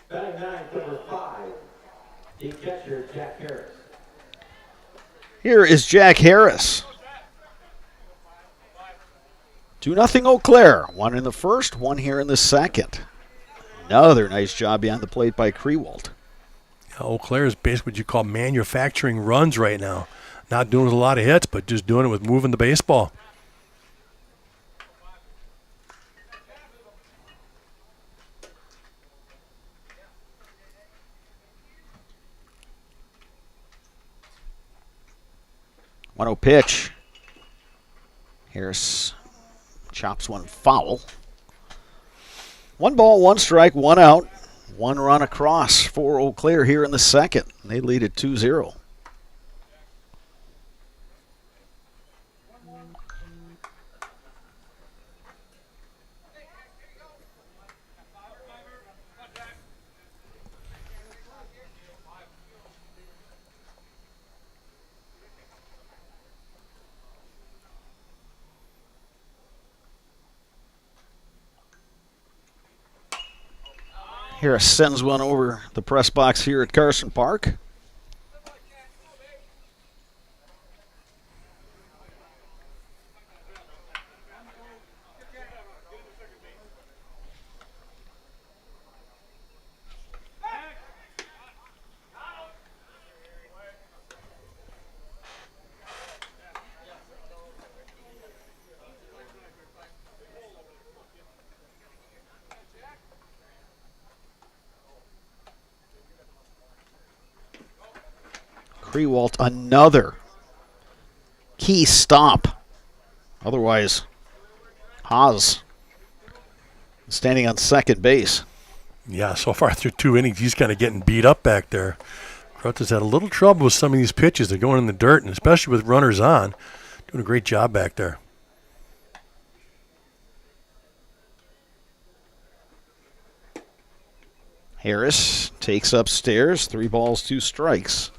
Batting ninth, number 5, the catcher, Jack Harris. Here is Jack Harris. 2-0 Eau Claire. 1 in the first, 1 here in the second. Another nice job behind the plate by Krewalt. Eau Claire is basically what you call manufacturing runs right now. Not doing a lot of hits, but just doing it with moving the baseball. One 0 pitch. Harris chops one foul. 1 ball, 1 strike, 1 out. 1 run across for Eau Claire here in the second. They lead it 2-0. Harris sends one over the press box here at Carson Park. Krewalt, another key stop. Otherwise, Haas standing on second base. Yeah, so far through 2 innings, he's kind of getting beat up back there. Krewalt's had a little trouble with some of these pitches. They're going in the dirt, and especially with runners on. Doing a great job back there. Harris takes upstairs, 3 balls, 2 strikes.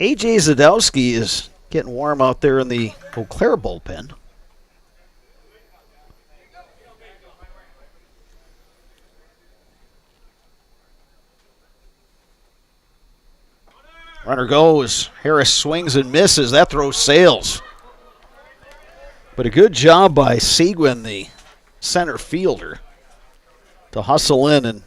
A.J. Zadowski is getting warm out there in the Eau Claire bullpen. Runner goes. Harris swings and misses. That throw sails. But a good job by Seguin, the center fielder, to hustle in and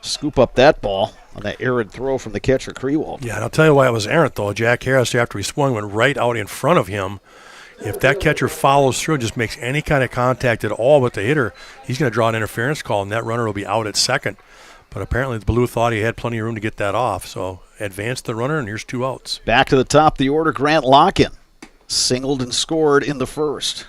scoop up that ball on that errant throw from the catcher, Krewalt. Yeah, and I'll tell you why it was errant, though. Jack Harris, after he swung, went right out in front of him. If that catcher follows through and just makes any kind of contact at all with the hitter, he's going to draw an interference call, and that runner will be out at second. But apparently the Blue thought he had plenty of room to get that off, so advanced the runner, and here's 2 outs. Back to the top of the order, Grant Locken. Singled and scored in the first.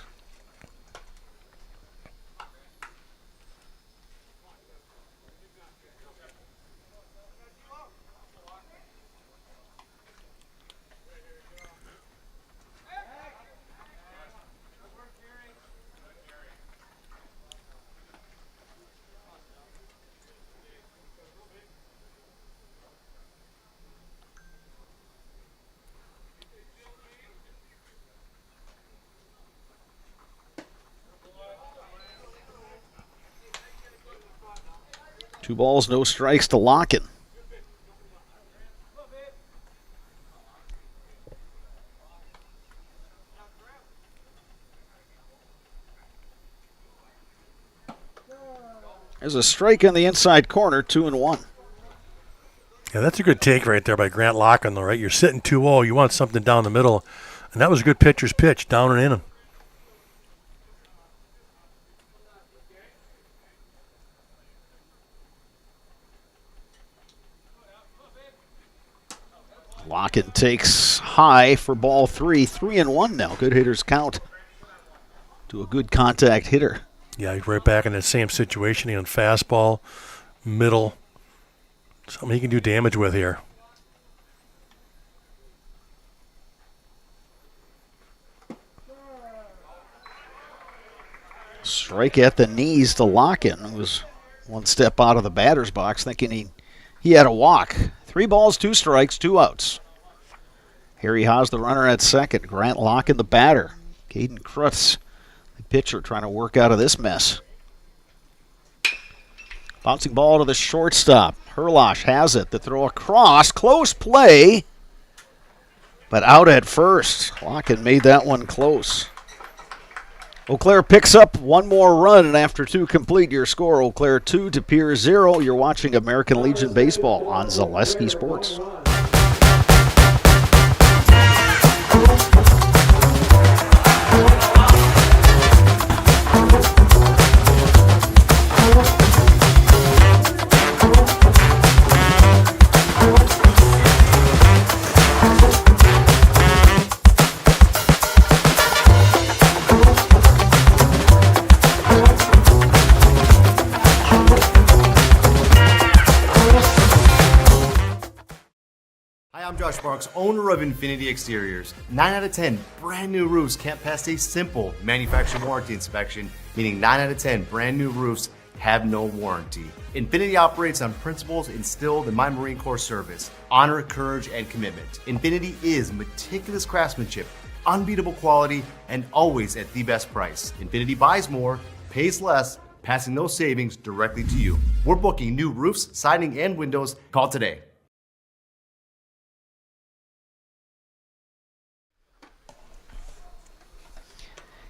Two balls, no strikes to Locken. There's a strike in the inside corner, 2-1. Yeah, that's a good take right there by Grant Locken, though, right? You're sitting 2-0. You want something down the middle. And that was a good pitcher's pitch, down and in. Locken takes high for ball 3. 3-1 now. Good hitters count to a good contact hitter. Yeah, he's right back in that same situation. On fastball, middle. Something he can do damage with here. Strike at the knees to Locken, who was one step out of the batter's box, thinking he had a walk. 3 balls, 2 strikes, 2 outs. Harry Haas, the runner at second. Grant Locken, the batter. Caden Krutz, the pitcher, trying to work out of this mess. Bouncing ball to the shortstop. Herlosh has it. The throw across. Close play, but out at first. Locken made that one close. Eau Claire picks up 1 more run, and after 2 complete, your score, Eau Claire 2 to Pere 0. You're watching American Legion Baseball on Zaleski Sports. I'm Josh Marks, owner of Infinity Exteriors. 9 out of 10 brand new roofs can't pass a simple manufacturer warranty inspection, meaning 9 out of 10 brand new roofs have no warranty. Infinity operates on principles instilled in my Marine Corps service: honor, courage, and commitment. Infinity is meticulous craftsmanship, unbeatable quality, and always at the best price. Infinity buys more, pays less, passing those savings directly to you. We're booking new roofs, siding, and windows. Call today.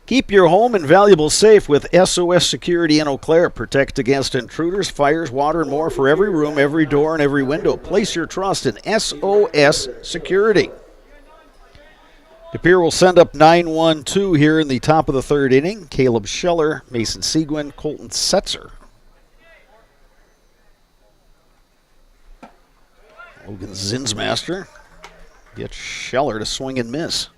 Keep your home and valuables safe with SOS Security in Eau Claire. Protect against intruders, fires, water, and more for every room, every door, and every window. Place your trust in SOS Security. De Pere will send up 9-1-2 here in the top of the 3rd inning. Caleb Scheller, Mason Seguin, Colton Setzer. Logan Zinsmaster gets Scheller to swing and miss.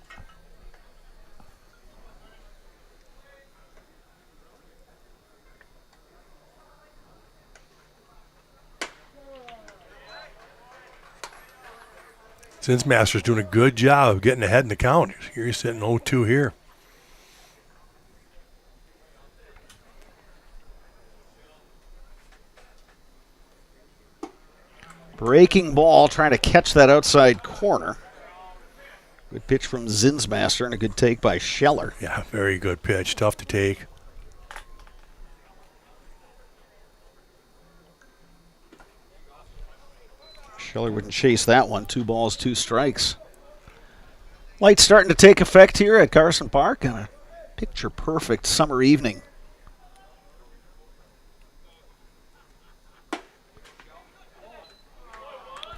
Zinsmaster's doing a good job of getting ahead in the count. Here he's sitting 0-2 here. Breaking ball, trying to catch that outside corner. Good pitch from Zinsmaster and a good take by Scheller. Yeah, very good pitch. Tough to take. Scheller wouldn't chase that one. 2 balls, 2 strikes. Light's starting to take effect here at Carson Park on a picture-perfect summer evening.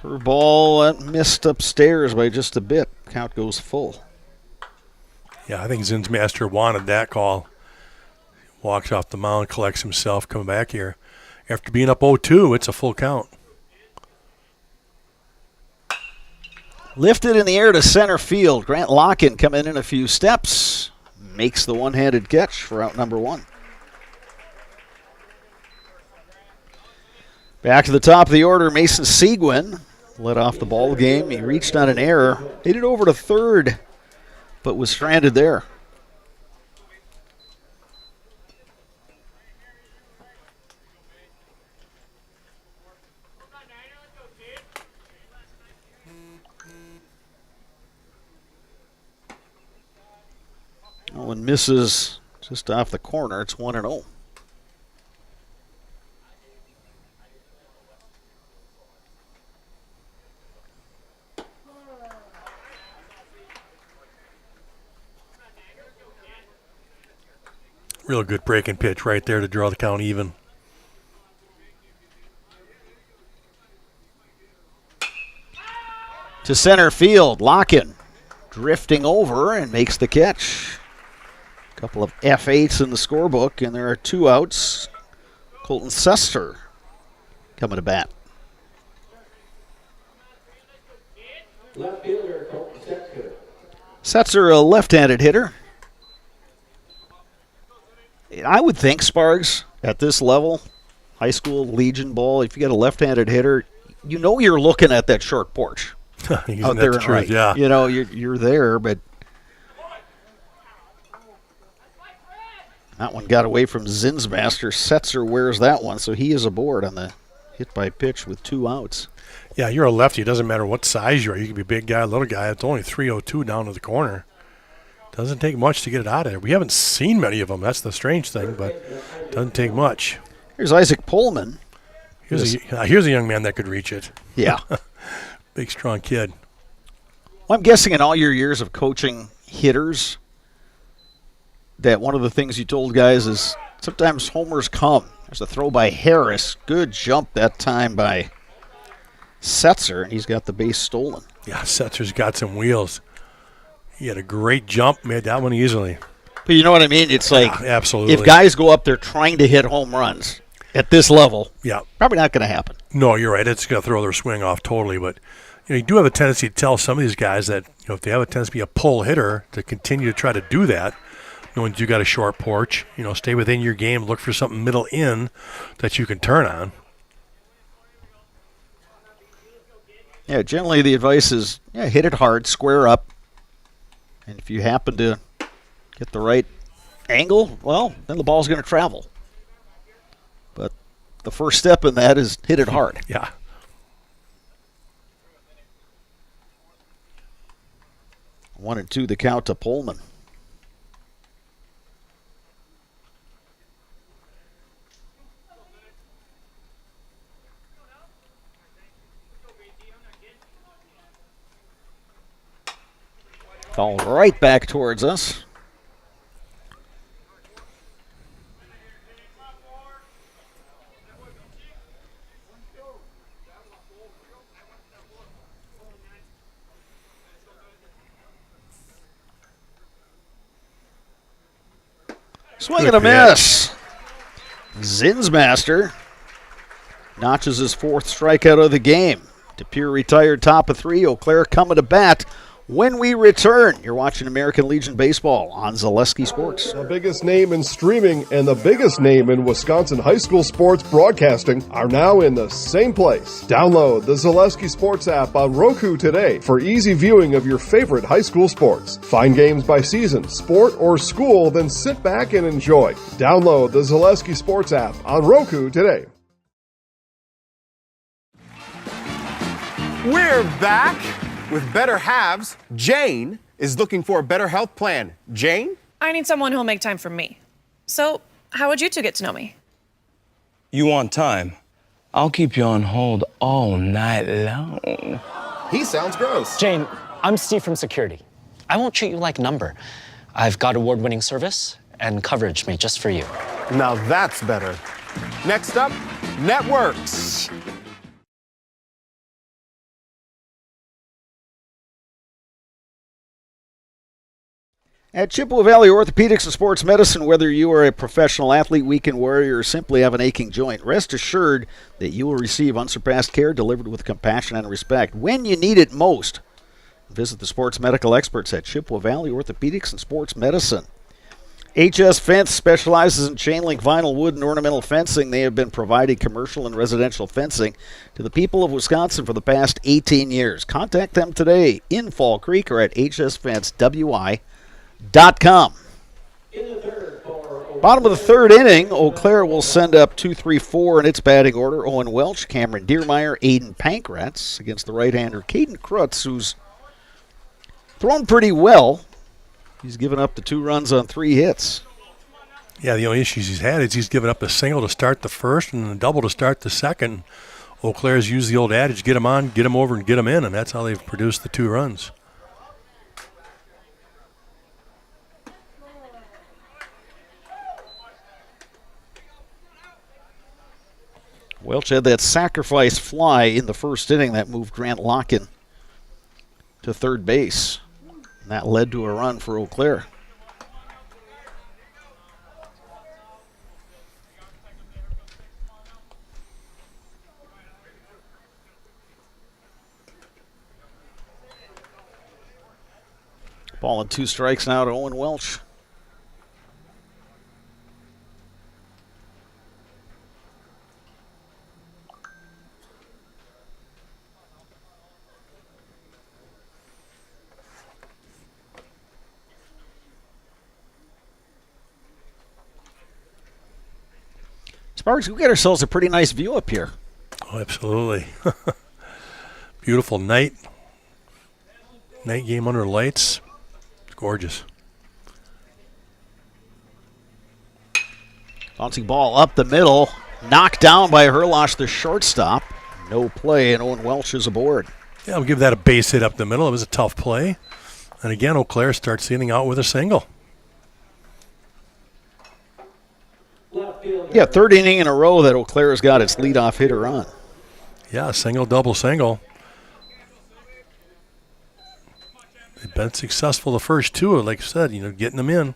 Curveball missed upstairs by just a bit. Count goes full. Yeah, I think Zinsmaster wanted that call. Walks off the mound, collects himself, coming back here. After being up 0-2, it's a full count. Lifted in the air to center field. Grant Locken coming in a few steps. Makes the one-handed catch for out number 1. Back to the top of the order, Mason Seguin led off the ball game. He reached on an error. Hit it over to third, but was stranded there. One misses just off the corner. It's 1-0. Real good breaking pitch right there to draw the count even. To center field, Locken drifting over and makes the catch. Couple of F8s in the scorebook, and there are 2 outs. Colton Sester coming to bat. Left fielder, Colton Setzer. Setzer, a left-handed hitter. I would think, Sparks, at this level, high school, Legion ball, if you got a left-handed hitter, you know you're looking at that short porch. Out there and right. Yeah. You know, you're there, but that one got away from Zinsmaster. Setzer wears that one, so he is aboard on the hit by pitch with 2 outs. Yeah, you're a lefty. It doesn't matter what size you are. You can be a big guy, little guy. It's only 302 down to the corner. Doesn't take much to get it out of there. We haven't seen many of them. That's the strange thing, but doesn't take much. Here's Isaac Pullman. Here's a young man that could reach it. Yeah. Big, strong kid. Well, I'm guessing in all your years of coaching hitters that one of the things you told guys is sometimes homers come. There's a throw by Harris. Good jump that time by Setzer, and he's got the base stolen. Yeah, Setzer's got some wheels. He had a great jump, made that one easily. But you know what I mean? It's like, yeah, absolutely. If guys go up there trying to hit home runs at this level, yeah, probably not going to happen. No, you're right. It's going to throw their swing off totally. But you do have a tendency to tell some of these guys that if they have a tendency to be a pull hitter, to continue to try to do that, knowing that you got a short porch, stay within your game, look for something middle in that you can turn on. Yeah, generally the advice is, hit it hard, square up. And if you happen to get the right angle, well, then the ball's going to travel. But the first step in that is hit it hard. Yeah. One and two, the count to Pullman. Call right back towards us. Swing and a miss. Zinsmaster notches his 4th strikeout of the game. Pere retired top of 3. Eau Claire coming to bat. When we return, you're watching American Legion Baseball on Zaleski Sports. The biggest name in streaming and the biggest name in Wisconsin high school sports broadcasting are now in the same place. Download the Zaleski Sports app on Roku today for easy viewing of your favorite high school sports. Find games by season, sport, or school, then sit back and enjoy. Download the Zaleski Sports app on Roku today. We're back with better halves. Jane is looking for a better health plan. Jane? I need someone who'll make time for me. So, how would you two get to know me? You want time? I'll keep you on hold all night long. He sounds gross. Jane, I'm Steve from security. I won't treat you like a number. I've got award-winning service and coverage made just for you. Now that's better. Next up, networks. At Chippewa Valley Orthopedics and Sports Medicine, whether you are a professional athlete, weekend warrior, or simply have an aching joint, rest assured that you will receive unsurpassed care delivered with compassion and respect when you need it most. Visit the sports medical experts at Chippewa Valley Orthopedics and Sports Medicine. HS Fence specializes in chain link, vinyl, wood, and ornamental fencing. They have been providing commercial and residential fencing to the people of Wisconsin for the past 18 years. Contact them today in Fall Creek or at hsfencewi.com. Bottom of the third inning, Eau Claire will send up 2-3-4 in its batting order. Owen Welch, Cameron Diermeyer, Aiden Pankratz against the right-hander Caden Krutz, who's thrown pretty well. He's given up the 2 runs on 3 hits. Yeah, the only issues he's had is he's given up a single to start the first and a double to start the second. Eau Claire's used the old adage, get him on, get him over, and get him in, and that's how they've produced the 2 runs. Welch had that sacrifice fly in the first inning that moved Grant Locken to third base. And that led to a run for Eau Claire. Ball and 2 strikes now to Owen Welch. Sparks, we got ourselves a pretty nice view up here. Oh, absolutely. Beautiful night. Night game under lights. It's gorgeous. Bouncing ball up the middle. Knocked down by Herlosh, the shortstop. No play, and Owen Welch is aboard. Yeah, I'll give that a base hit up the middle. It was a tough play. And again, Eau Claire starts hitting out with a single. Yeah, third inning in a row that Eau Claire's got its leadoff hitter on. Yeah, single, double, single. They've been successful the first two, like I said, getting them in.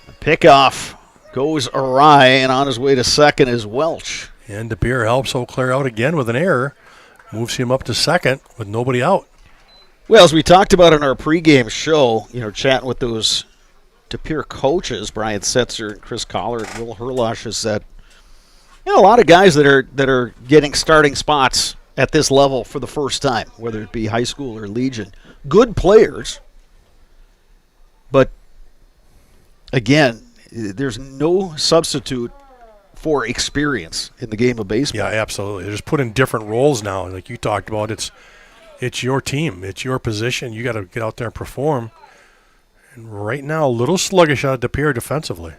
The pickoff goes awry, and on his way to second is Welch. And Pere helps Eau Claire out again with an error. Moves him up to second with nobody out. Well, as we talked about in our pregame show, chatting with those Pere coaches, Brian Setzer and Chris Collar and Will Herlosh, is that a lot of guys that are getting starting spots at this level for the first time, whether it be high school or Legion. Good players, but again, there's no substitute for experience in the game of baseball. Yeah, absolutely. They're just put in different roles now. Like you talked about, it's your team. It's your position. You got to get out there and perform. And right now, a little sluggish out of Pere defensively.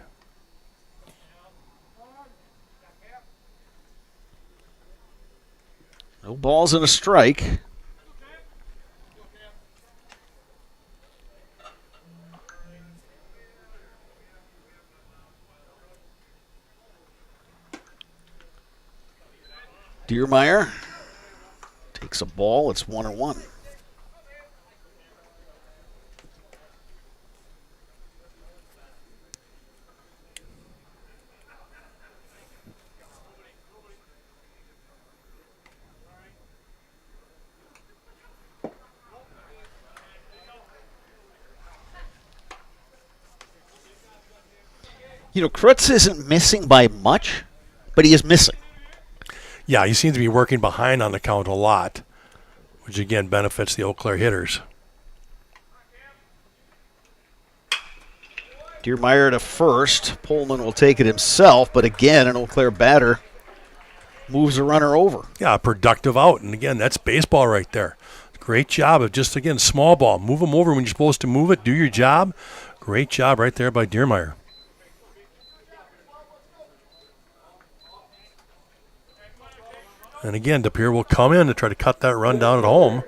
No balls and a strike. Diermeyer takes a ball. It's 1-1. Krutz isn't missing by much, but he is missing. Yeah, he seems to be working behind on the count a lot, which again benefits the Eau Claire hitters. Diermeyer to first. Pullman will take it himself, but again, an Eau Claire batter moves a runner over. Yeah, a productive out, and again, that's baseball right there. Great job of just, again, small ball. Move them over when you're supposed to move it. Do your job. Great job right there by Diermeyer. And again, Pere will come in to try to cut that run down at home.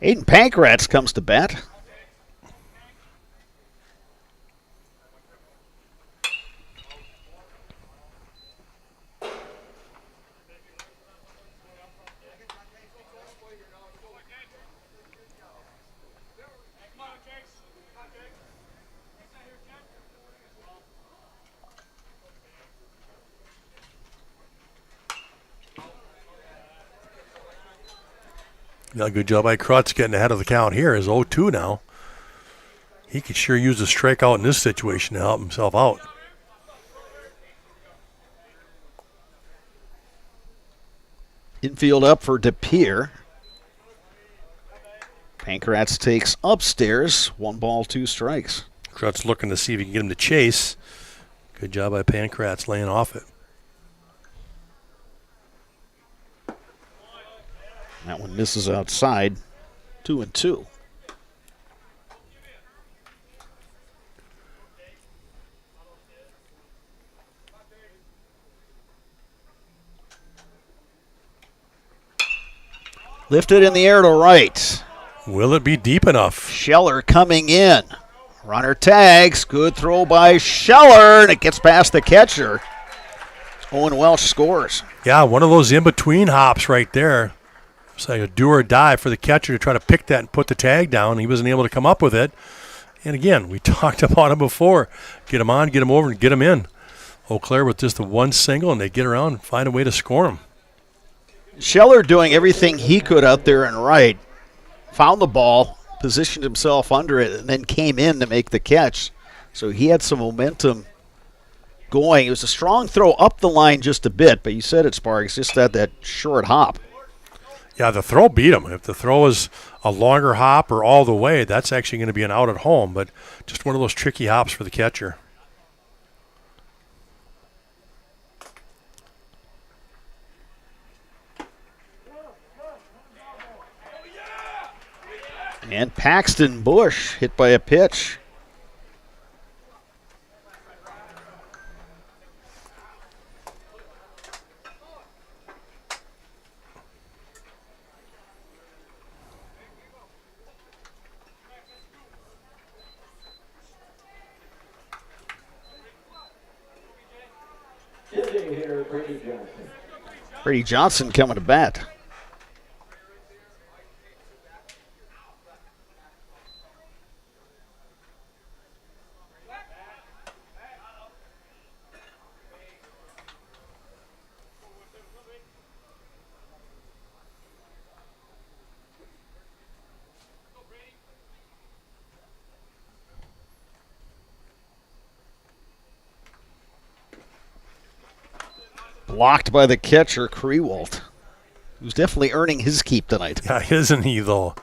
Aiden Pankratz comes to bat. Yeah, good job by Krutz getting ahead of the count here. Is 0-2 now. He could sure use a strikeout in this situation to help himself out. Infield up for Pere. Pankratz takes upstairs. 1 ball, 2 strikes. Krutz looking to see if he can get him to chase. Good job by Pankratz laying off it. That one misses outside. 2-2. Lifted in the air to right. Will it be deep enough? Scheller coming in. Runner tags. Good throw by Scheller, and it gets past the catcher. Owen Welch scores. Yeah, one of those in-between hops right there. It's like a do or die for the catcher to try to pick that and put the tag down. He wasn't able to come up with it. And again, we talked about him before. Get him on, get him over, and get him in. Eau Claire with just the one single, and they get around and find a way to score him. Scheller doing everything he could out there and right. Found the ball, positioned himself under it, and then came in to make the catch. So he had some momentum going. It was a strong throw up the line just a bit, but you said it, Sparks, just had that short hop. Yeah, the throw beat him. If the throw is a longer hop or all the way, that's actually going to be an out at home, but just one of those tricky hops for the catcher. And Paxton Bush hit by a pitch. Brady Johnson coming to bat. Blocked by the catcher, Krewalt, who's definitely earning his keep tonight. Yeah, isn't he, though?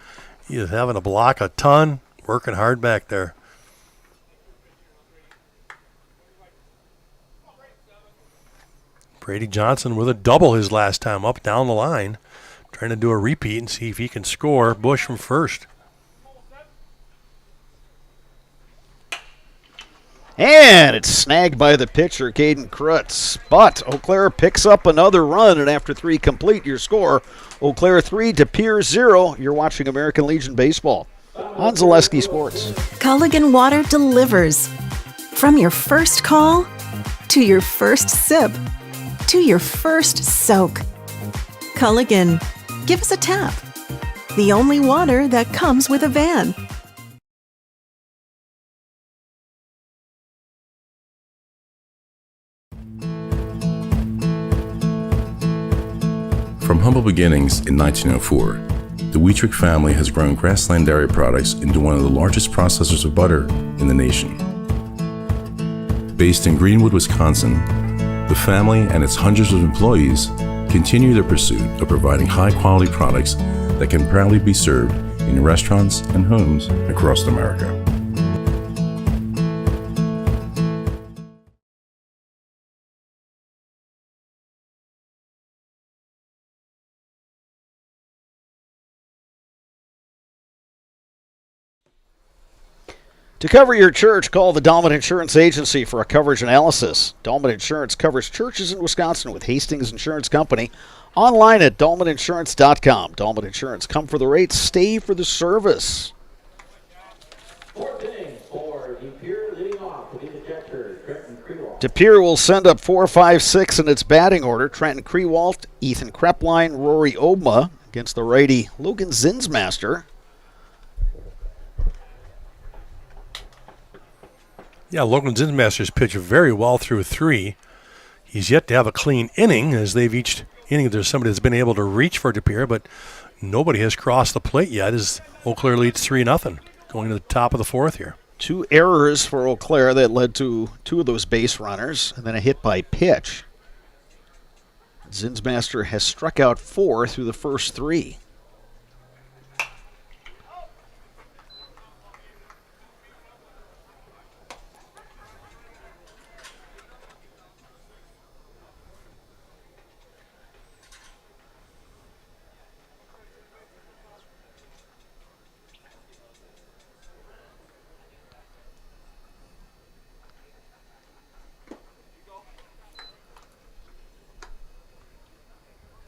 He is having to block a ton, working hard back there. Brady Johnson with a double his last time up down the line, trying to do a repeat and see if he can score. Bush from first. And it's snagged by the pitcher, Caden Krutz. But Eau Claire picks up another run, and after 3 complete, your score, Eau Claire 3, De Pere 0. You're watching American Legion Baseball on Zaleski Sports. Culligan Water delivers. From your first call, to your first sip, to your first soak. Culligan, give us a tap. The only water that comes with a van. From humble beginnings in 1904, the Wheatrick family has grown Grassland Dairy Products into one of the largest processors of butter in the nation. Based in Greenwood, Wisconsin, the family and its hundreds of employees continue their pursuit of providing high-quality products that can proudly be served in restaurants and homes across America. To cover your church, call the Dahlman Insurance Agency for a coverage analysis. Dahlman Insurance covers churches in Wisconsin with Hastings Insurance Company. Online at dahlmaninsurance.com. Dahlman Insurance, come for the rates, stay for the service. De Pere will send up 4, 5, 6 in its batting order. Trenton Krewalt, Ethan Krepline, Rory Obma against the righty Logan Zinsmaster. Yeah, Logan Zinsmaster's pitched very well through 3. He's yet to have a clean inning, as they've each inning there's somebody that's been able to reach for De Pere, but nobody has crossed the plate yet as Eau Claire leads 3-0 going to the top of the 4th here. 2 errors for Eau Claire that led to 2 of those base runners, and then a hit by pitch. Zinsmaster has struck out 4 through the first 3.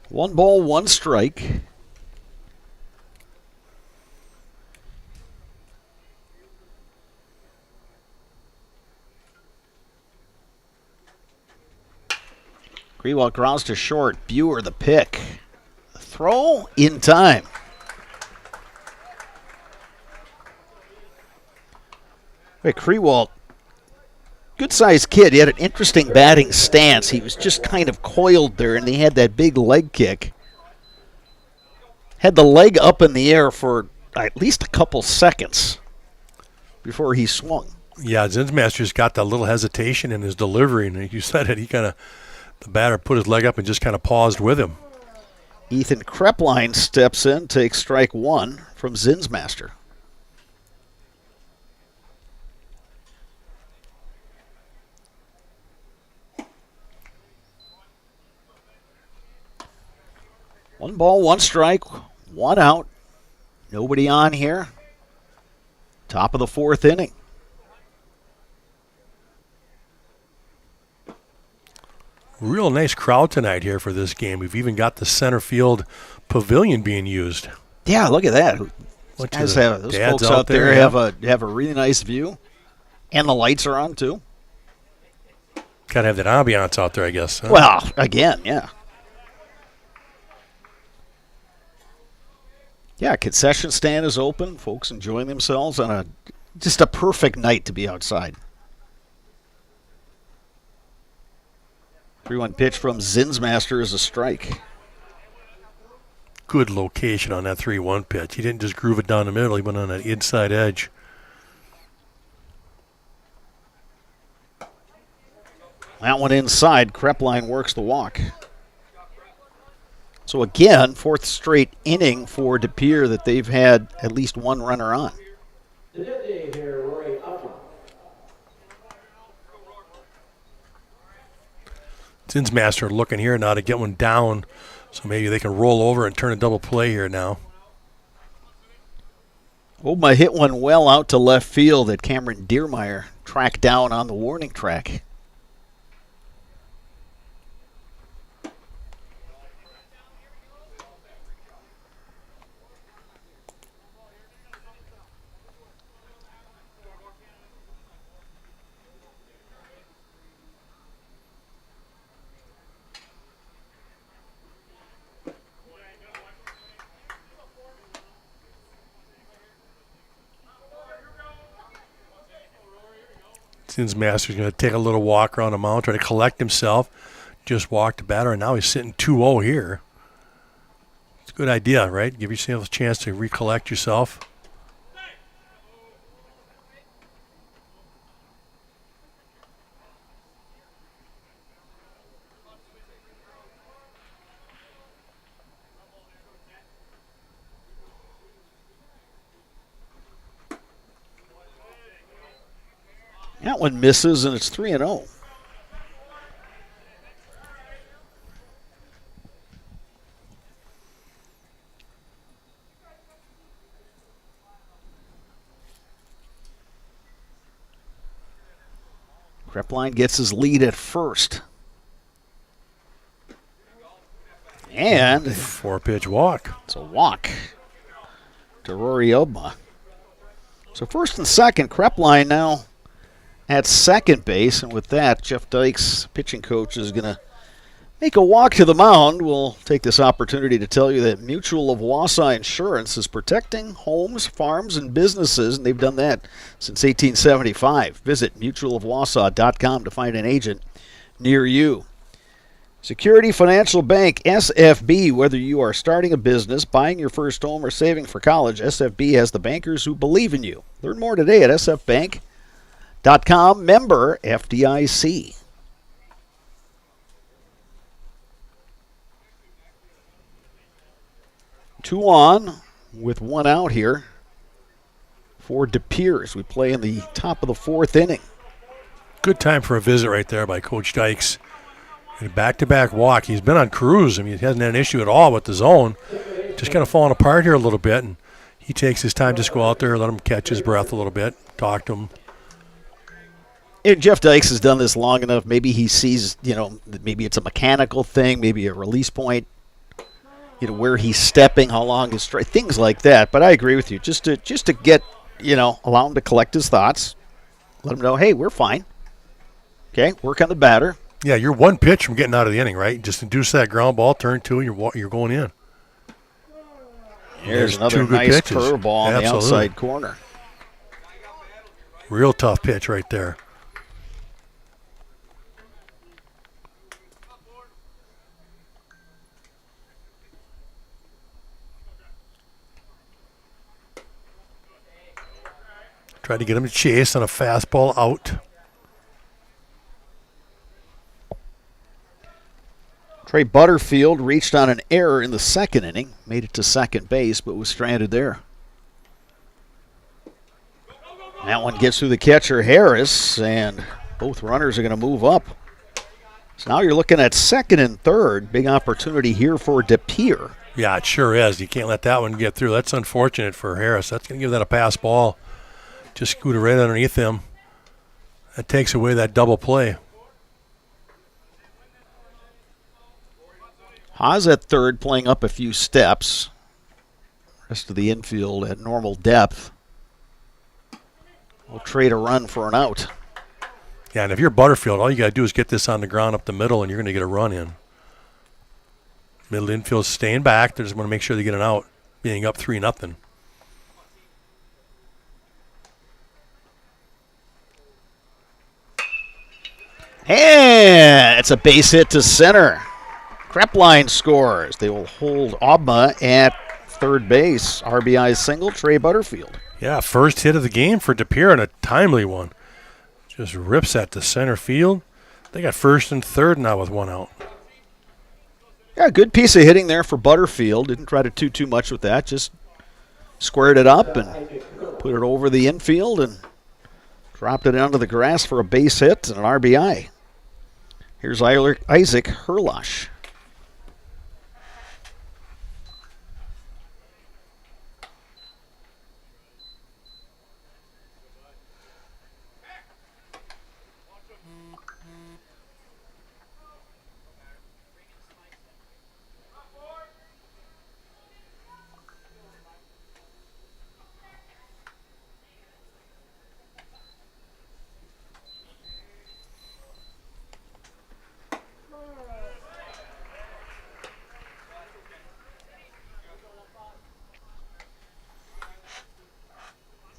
One ball, one strike. Krewalt grounds to short. Buer the pick. The throw in time. Hey, Krewalt, good-sized kid. He had an interesting batting stance. He was just kind of coiled there, and he had that big leg kick. had the leg up in the air for at least a couple seconds before he swung. Yeah, Zinsmaster's got that little hesitation in his delivery, and you said it. The batter put his leg up and just kind of paused with him. Ethan Krepline steps in, takes strike one from Zinsmaster. One ball, one strike, one out. Nobody on here. Top of the fourth inning. Real nice crowd tonight here for this game. We've even got the center field pavilion being used. Yeah, look at that. Those folks out there have a really nice view. And the lights are on, too. Got to have that ambiance out there, I guess. Huh? Well, again, yeah. Yeah, concession stand is open. Folks enjoying themselves on just a perfect night to be outside. 3-1 pitch from Zinsmaster is a strike. Good location on that 3-1 pitch. He didn't just groove it down the middle. He went on an inside edge. That one inside. Krepline works the walk. So again, fourth straight inning for De Pere that they've had at least one runner on. Zinsmaster looking here now to get one down, so maybe they can roll over and turn a double play here now. Obama hit one well out to left field that Cameron Deermeyer tracked down on the warning track. Zinsmaster's going to take a little walk around the mound, try to collect himself. Just walked the batter, and now he's sitting 2-0 here. It's a good idea, right? Give yourself a chance to recollect yourself. That one misses, and it's 3-0. Krepline gets his lead at first. And 4-pitch walk. It's a walk to Rory Obama. So first and second, Krepline now at second base, and with that, Jeff Dykes, pitching coach, is going to make a walk to the mound. We'll take this opportunity to tell you that Mutual of Wausau Insurance is protecting homes, farms, and businesses, and they've done that since 1875. Visit mutualofwausau.com to find an agent near you. Security Financial Bank, SFB. Whether you are starting a business, buying your first home, or saving for college, SFB has the bankers who believe in you. Learn more today at sfbank.com. Member FDIC. Two on with one out here for De Pere as we play in the top of the fourth inning. Good time for a visit right there by Coach Dykes. A back-to-back walk. He's been on cruise. I mean, he hasn't had an issue at all with the zone. Just kind of falling apart here a little bit, and he takes his time to just go out there, let him catch his breath a little bit, talk to him. And Jeff Dykes has done this long enough. Maybe he sees, maybe it's a mechanical thing, maybe a release point, where he's stepping, how long his strike, things like that. But I agree with you. Just to get, allow him to collect his thoughts. Let him know, hey, we're fine. Okay, work on the batter. Yeah, you're one pitch from getting out of the inning, right? Just induce that ground ball, turn two, and you're going in. There's another nice curveball on the outside corner. Real tough pitch right there. Tried to get him to chase on a fastball out. Trey Butterfield reached on an error in the second inning, made it to second base, but was stranded there. That one gets through the catcher, Harris, and both runners are going to move up. So now you're looking at second and third. Big opportunity here for Pere. Yeah, it sure is. You can't let that one get through. That's unfortunate for Harris. That's going to give that a pass ball. Just scooted right underneath him. That takes away that double play. Haas at third, playing up a few steps. Rest of the infield at normal depth. We'll trade a run for an out. Yeah, and if you're Butterfield, all you got to do is get this on the ground up the middle, and you're going to get a run in. Middle infield staying back. They just want to make sure they get an out, being up 3-0. And it's a base hit to center. Krepline scores. They will hold Obma at third base. RBI single, Trey Butterfield. Yeah, first hit of the game for Pere and a timely one. Just rips that to center field. They got first and third now with one out. Yeah, good piece of hitting there for Butterfield. Didn't try to do too much with that. Just squared it up and put it over the infield and dropped it onto the grass for a base hit and an RBI. Here's Isaac Herlosh.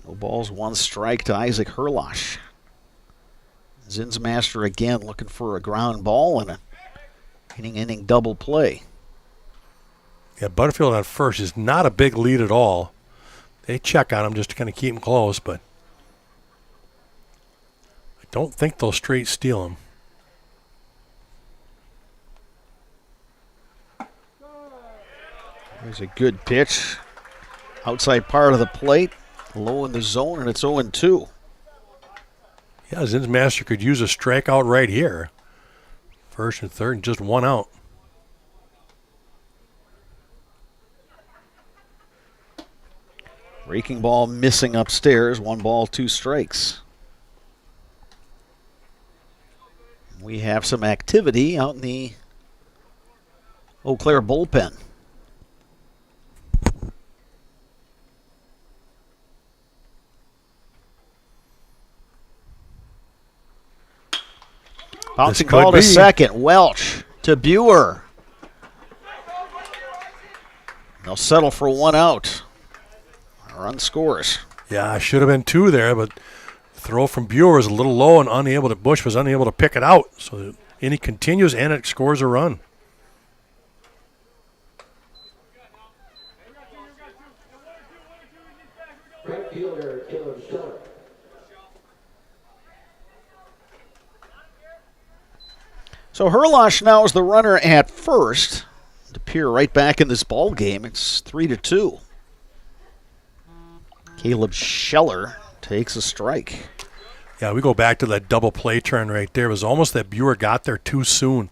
No balls, one strike to Isaac Herlosh. Zinsmaster again looking for a ground ball and a inning double play. Yeah, Butterfield on first is not a big lead at all. They check on him just to kind of keep him close, but I don't think they'll straight steal him. There's a good pitch. Outside part of the plate. Low in the zone, and it's 0-2. Yeah, Zinsmaster could use a strikeout right here. First and third, and just one out. Breaking ball missing upstairs. 1 ball, 2 strikes. We have some activity out in the Eau Claire bullpen. Bouncing ball to second. Welch to Buer. They'll settle for 1 out. Run scores. Yeah, should have been 2 there, but the throw from Buer was a little low and Bush was unable to pick it out. So the inning continues and it scores a run. So Herlosh now is the runner at first. Pere right back in this ball game. It's 3-2. Caleb Scheller takes a strike. Yeah, we go back to that double play turn right there. It was almost that Buer got there too soon.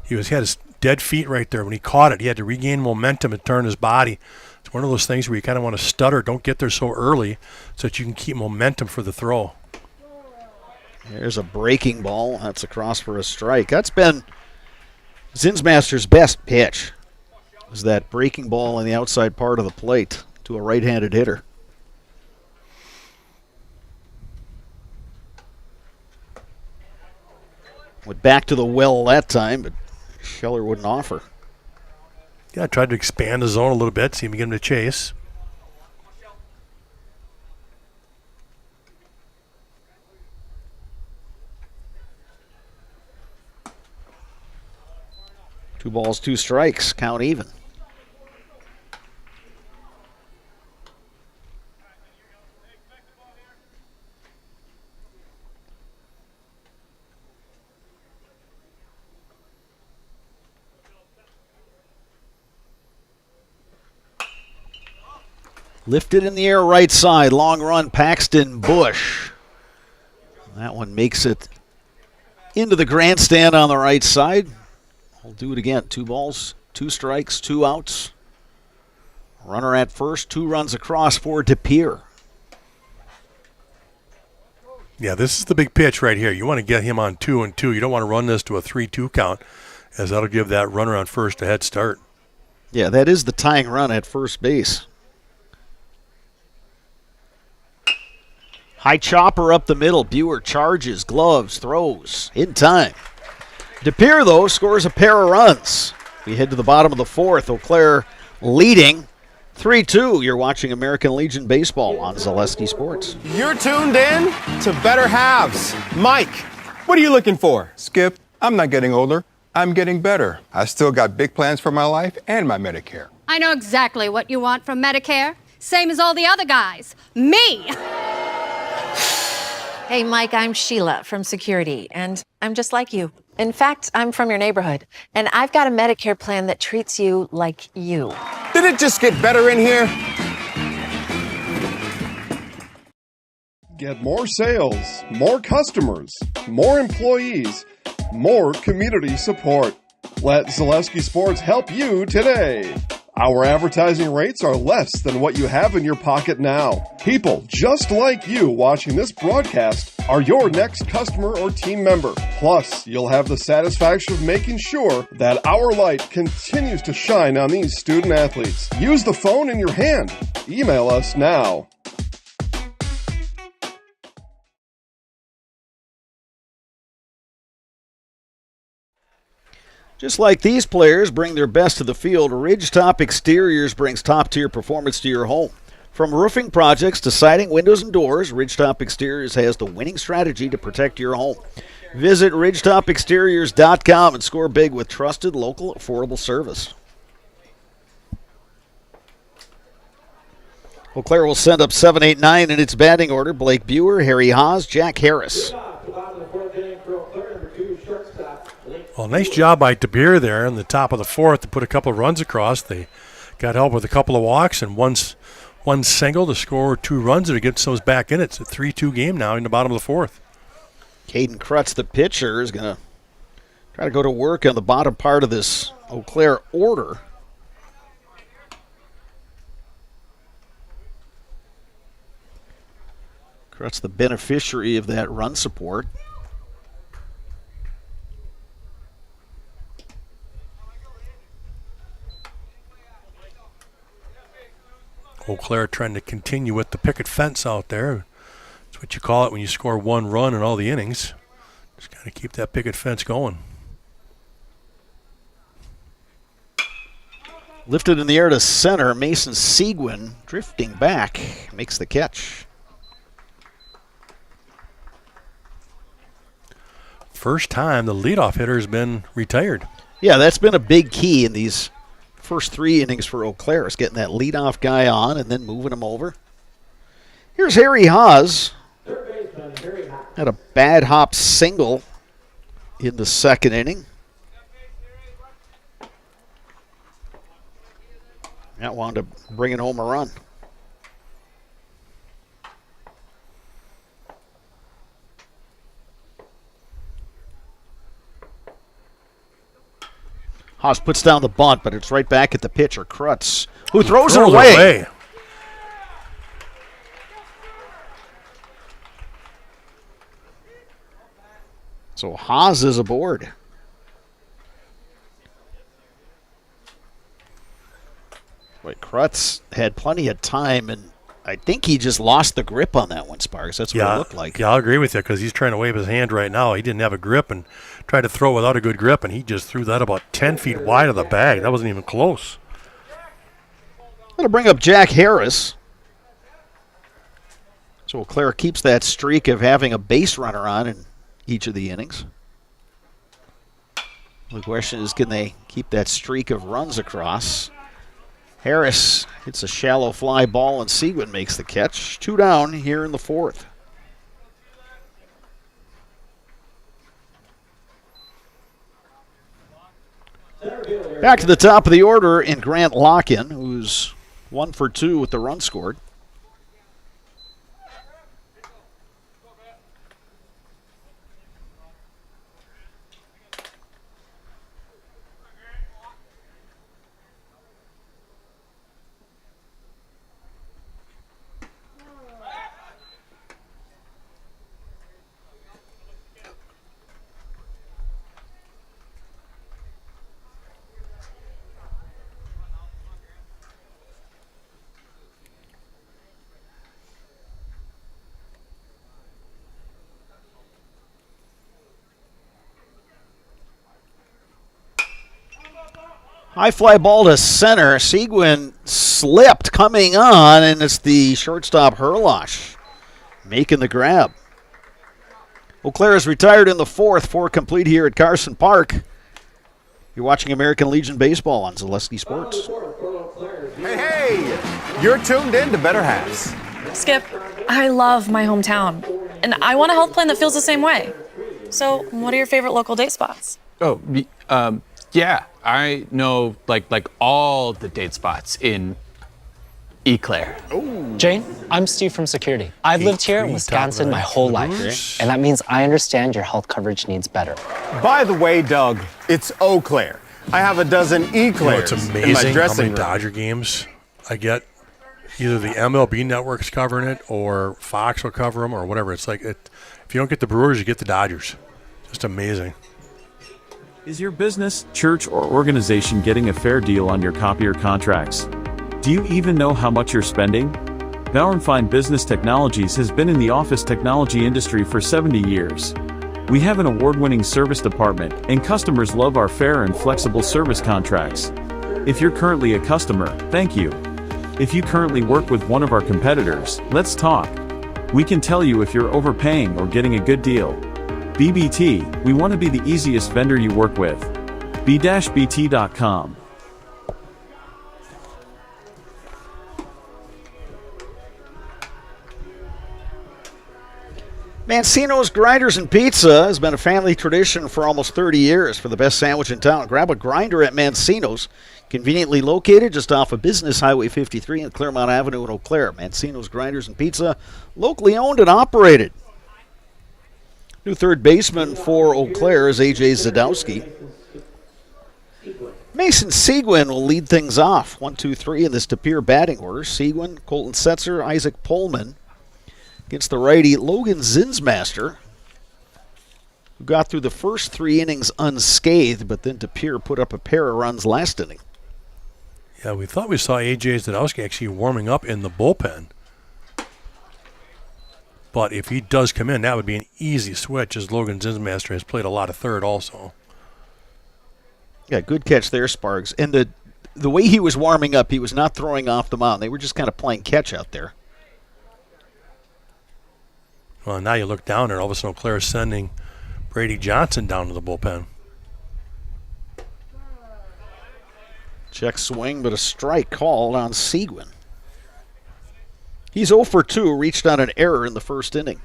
He had his dead feet right there. When he caught it, he had to regain momentum and turn his body. It's one of those things where you kind of want to stutter. Don't get there so early so that you can keep momentum for the throw. There's a breaking ball. That's across for a strike. That's been Zinsmaster's best pitch. Was that breaking ball on the outside part of the plate to a right-handed hitter. Went back to the well that time, but Scheller wouldn't offer. Yeah, tried to expand the zone a little bit, see if we can get him to chase. Two balls, 2 strikes, count even. Lifted in the air right side. Long run, Paxton Bush. That one makes it into the grandstand on the right side. We'll do it again. 2 balls, 2 strikes, 2 outs. Runner at first, 2 runs across for Pere. Yeah, this is the big pitch right here. You want to get him on 2-2. You don't want to run this to a 3-2 count, as that'll give that runner on first a head start. Yeah, that is the tying run at first base. High chopper up the middle. Buer charges, gloves, throws, in time. Pere, though, scores a pair of runs. We head to the bottom of the 4th. Eau Claire leading 3-2. You're watching American Legion Baseball on Zaleski Sports. You're tuned in to Better Halves. Mike, what are you looking for? Skip, I'm not getting older. I'm getting better. I still got big plans for my life and my Medicare. I know exactly what you want from Medicare. Same as all the other guys. Me! Hey, Mike, I'm Sheila from Security, and I'm just like you. In fact, I'm from your neighborhood, and I've got a Medicare plan that treats you like you. Did it just get better in here? Get more sales, more customers, more employees, more community support. Let Zaleski Sports help you today. Our advertising rates are less than what you have in your pocket now. People just like you watching this broadcast are your next customer or team member. Plus, you'll have the satisfaction of making sure that our light continues to shine on these student athletes. Use the phone in your hand. Email us now. Just like these players bring their best to the field, Ridgetop Exteriors brings top-tier performance to your home. From roofing projects to siding, windows, and doors, Ridgetop Exteriors has the winning strategy to protect your home. Visit ridgetopexteriors.com and score big with trusted, local, affordable service. Eau Claire will send up 7-8-9 in its batting order. Blake Buer, Harry Haas, Jack Harris. Well, nice job by Pere there in the top of the 4th to put a couple of runs across. They got help with a couple of walks and one single to score 2 runs to get themselves back in it. It's a 3-2 game now in the bottom of the 4th. Caden Krutz, the pitcher, is going to try to go to work on the bottom part of this Eau Claire order. Krutz, the beneficiary of that run support. Eau Claire trying to continue with the picket fence out there. That's what you call it when you score 1 run in all the innings. Just got to keep that picket fence going. Lifted in the air to center. Mason Seguin drifting back makes the catch. First time the leadoff hitter has been retired. Yeah, that's been a big key in these first 3 innings for Eau Claire, is getting that leadoff guy on and then moving him over. Here's Harry Haas. Had a bad hop single in the 2nd inning. That wound up bringing home a run. Haas puts down the bunt, but it's right back at the pitcher, Krutz, who throws it away. So Haas is aboard. Boy, Krutz had plenty of time, and I think he just lost the grip on that one, Sparks. That's what it looked like. Yeah, I'll agree with you because he's trying to wave his hand right now. He didn't have a grip and tried to throw without a good grip, and he just threw that about 10 feet wide of the bag. That wasn't even close. I'm going to bring up Jack Harris. So Eau Claire keeps that streak of having a base runner on in each of the innings. The question is, can they keep that streak of runs across? Harris hits a shallow fly ball, and Seguin makes the catch. 2 down here in the 4th. Back to the top of the order in Grant Locken, who's 1 for 2 with the run scored. High fly ball to center. Seguin slipped coming on, and it's the shortstop Herlosh making the grab. Eau Claire is retired in the 4th. 4 complete here at Carson Park. You're watching American Legion Baseball on Zaleski Sports. Hey, you're tuned in to Better Halves. Skip, I love my hometown, and I want a health plan that feels the same way. So, what are your favorite local date spots? Oh, yeah, I know like all the date spots in Eau Claire. Jane, I'm Steve from Security. I've lived here in Wisconsin my whole life, and that means I understand your health coverage needs better. By the way, Doug, it's Eau Claire. I have a dozen Eclairs It's in my amazing how dressing many room. Dodger games I get. Either the MLB network's covering it, or Fox will cover them, or whatever. It's like if you don't get the Brewers, you get the Dodgers. Just amazing. Is your business, church, or organization getting a fair deal on your copier contracts? Do you even know how much you're spending? Bauer & Fine Business Technologies has been in the office technology industry for 70 years. We have an award-winning service department, and customers love our fair and flexible service contracts. If you're currently a customer, thank you. If you currently work with one of our competitors, let's talk. We can tell you if you're overpaying or getting a good deal. BBT, we want to be the easiest vendor you work with. b-bt.com. Mancino's Grinders and Pizza has been a family tradition for almost 30 years. For the best sandwich in town, grab a grinder at Mancino's. Conveniently located just off of Business Highway 53 and Claremont Avenue in Eau Claire. Mancino's Grinders and Pizza, locally owned and operated. New third baseman for Eau Claire is A.J. Zadowski. Mason Seguin will lead things off. 1-2-3 in this De Pere batting order. Seguin, Colton Setzer, Isaac Pullman. Against the righty Logan Zinsmaster, who got through the first 3 innings unscathed, but then De Pere put up a pair of runs last inning. Yeah, we thought we saw A.J. Zadowski actually warming up in the bullpen. But if he does come in, that would be an easy switch, as Logan Zinsmaster has played a lot of third also. Yeah, good catch there, Sparks. And the way he was warming up, he was not throwing off the mound. They were just kind of playing catch out there. Well, now you look down there, and all of a sudden Eau Claire is sending Brady Johnson down to the bullpen. Check swing, but a strike called on Seguin. He's 0 for 2, reached on an error in the first inning.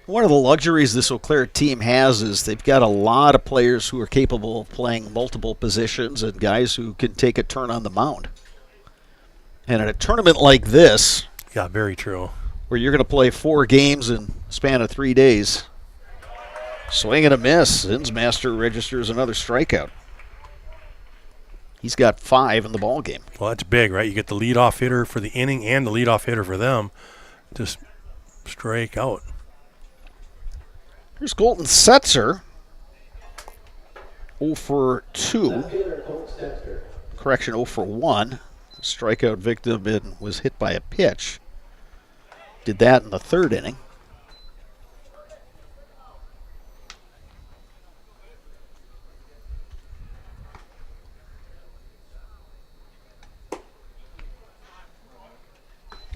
One of the luxuries this Eau Claire team has is they've got a lot of players who are capable of playing multiple positions and guys who can take a turn on the mound. And in a tournament like this, yeah, very true, where you're going to play 4 games in a span of 3 days, swing and a miss. Zinsmaster registers another strikeout. He's got 5 in the ball game. Well, that's big, right? You get the leadoff hitter for the inning and the leadoff hitter for them. Just strike out. Here's Colton Setzer. 0 for 2. Correction, 0 for 1. Strikeout victim was hit by a pitch. Did that in the 3rd inning.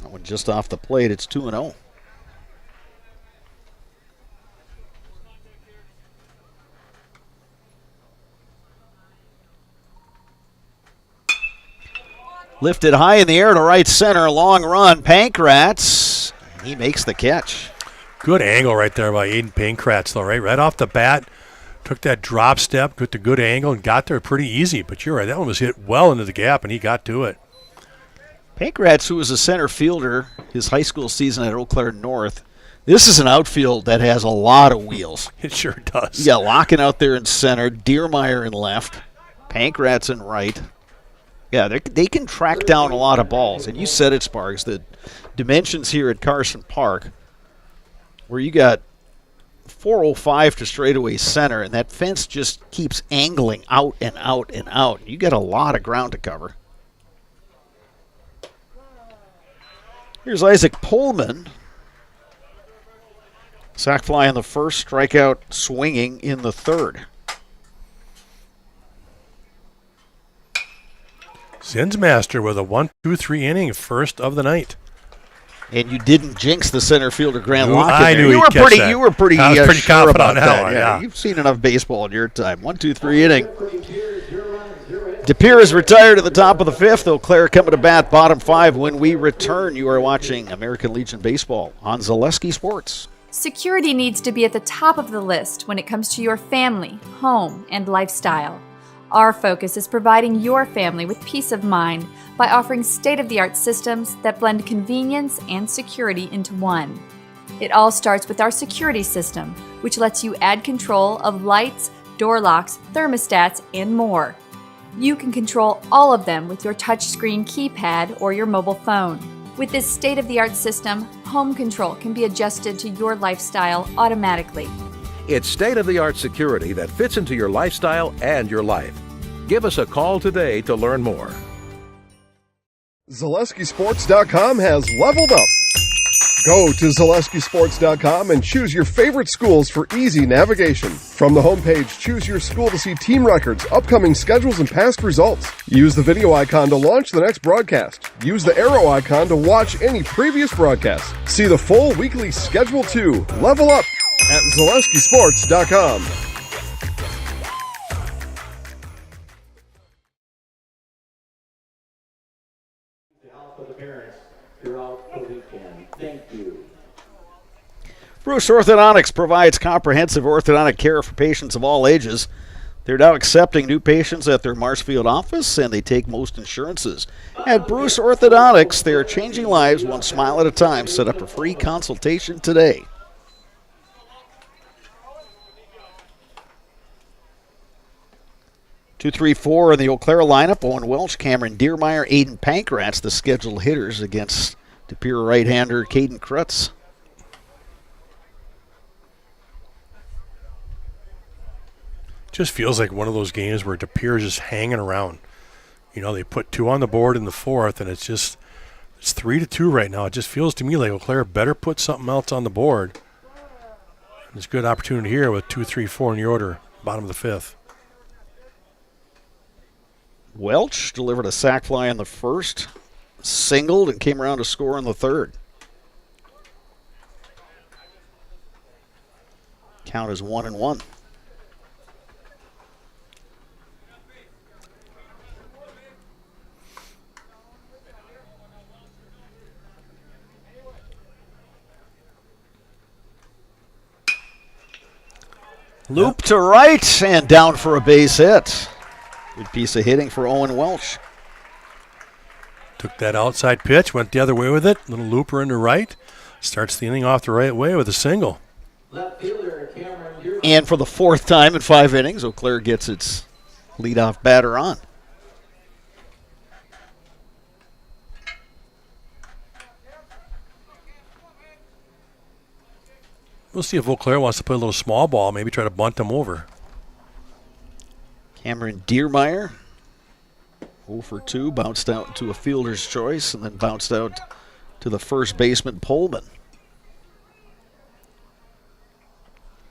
That one just off the plate. It's 2-0. Lifted high in the air to right center. Long run. Pankratz. He makes the catch. Good angle right there by Aiden Pankratz, though, right? Right off the bat. took that drop step, took the good angle, and got there pretty easy. But you're right, that one was hit well into the gap, and he got to it. Pankratz, who was a center fielder his high school season at Eau Claire North, this is an outfield that has a lot of wheels. It sure does. Yeah, Locken out there in center, Diermeyer in left, Pankratz in right. Yeah, they can track down a lot of balls. And you said it, Sparks, the dimensions here at Carson Park, where you got 405 to straightaway center, and that fence just keeps angling out and out and out. You got a lot of ground to cover. Here's Isaac Pullman. Sac fly in the first, strikeout swinging in the third. Zinsmaster with a 1-2-3 inning, first of the night. And you didn't jinx the center fielder Grant Locken. I knew you he'd catch that. You were pretty, I was pretty sure confident about on that one, Yeah, yeah. you've seen enough baseball in your time. 1-2-3 inning. DePere is retired at the top of the fifth. Eau Claire coming to bat, bottom five. When we return, you are watching American Legion Baseball on Zaleski Sports. Security needs to be at the top of the list when it comes to your family, home, and lifestyle. Our focus is providing your family with peace of mind by offering state-of-the-art systems that blend convenience and security into one. It all starts with our security system, which lets you add control of lights, door locks, thermostats, and more. You can control all of them with your touchscreen keypad or your mobile phone. With this state-of-the-art system, home control can be adjusted to your lifestyle automatically. It's state-of-the-art security that fits into your lifestyle and your life. Give us a call today to learn more. ZaleskiSports.com has leveled up. Go to ZaleskiSports.com and choose your favorite schools for easy navigation. From the homepage, choose your school to see team records, upcoming schedules, and past results. Use the video icon to launch the next broadcast. Use the arrow icon to watch any previous broadcasts. See the full weekly schedule too. Level up at ZaleskiSports.com. Thank you. Bruce Orthodontics provides comprehensive orthodontic care for patients of all ages. They're now accepting new patients at their Marshfield office, and they take most insurances. At Bruce Orthodontics, they are changing lives one smile at a time. Set up a free consultation today. Two, 3, 4 in the Eau Claire lineup. Owen Welch, Cameron Diermeyer, Aiden Pankratz, the scheduled hitters against DePere right-hander Caden Krutz. Just feels like one of those games where DePere is just hanging around. You know, they put 2 on the board in the fourth, and it's 3-2 right now. It just feels to me like Eau Claire better put something else on the board. There's a good opportunity here with 2, 3, 4 in the order, bottom of the fifth. Welch delivered a sac fly in the first, singled, and came around to score in the third. Count is 1-1. Loop to right and down for a base hit. Good piece of hitting for Owen Welch. Took that outside pitch, went the other way with it. Little looper into right. Starts the inning off the right way with a single. And for the fourth time in 5 innings, Eau Claire gets its leadoff batter on. We'll see if Eau Claire wants to play a little small ball, maybe try to bunt them over. Cameron Diermeyer, 0 for 2, bounced out to a fielder's choice and then bounced out to the first baseman, Pullman.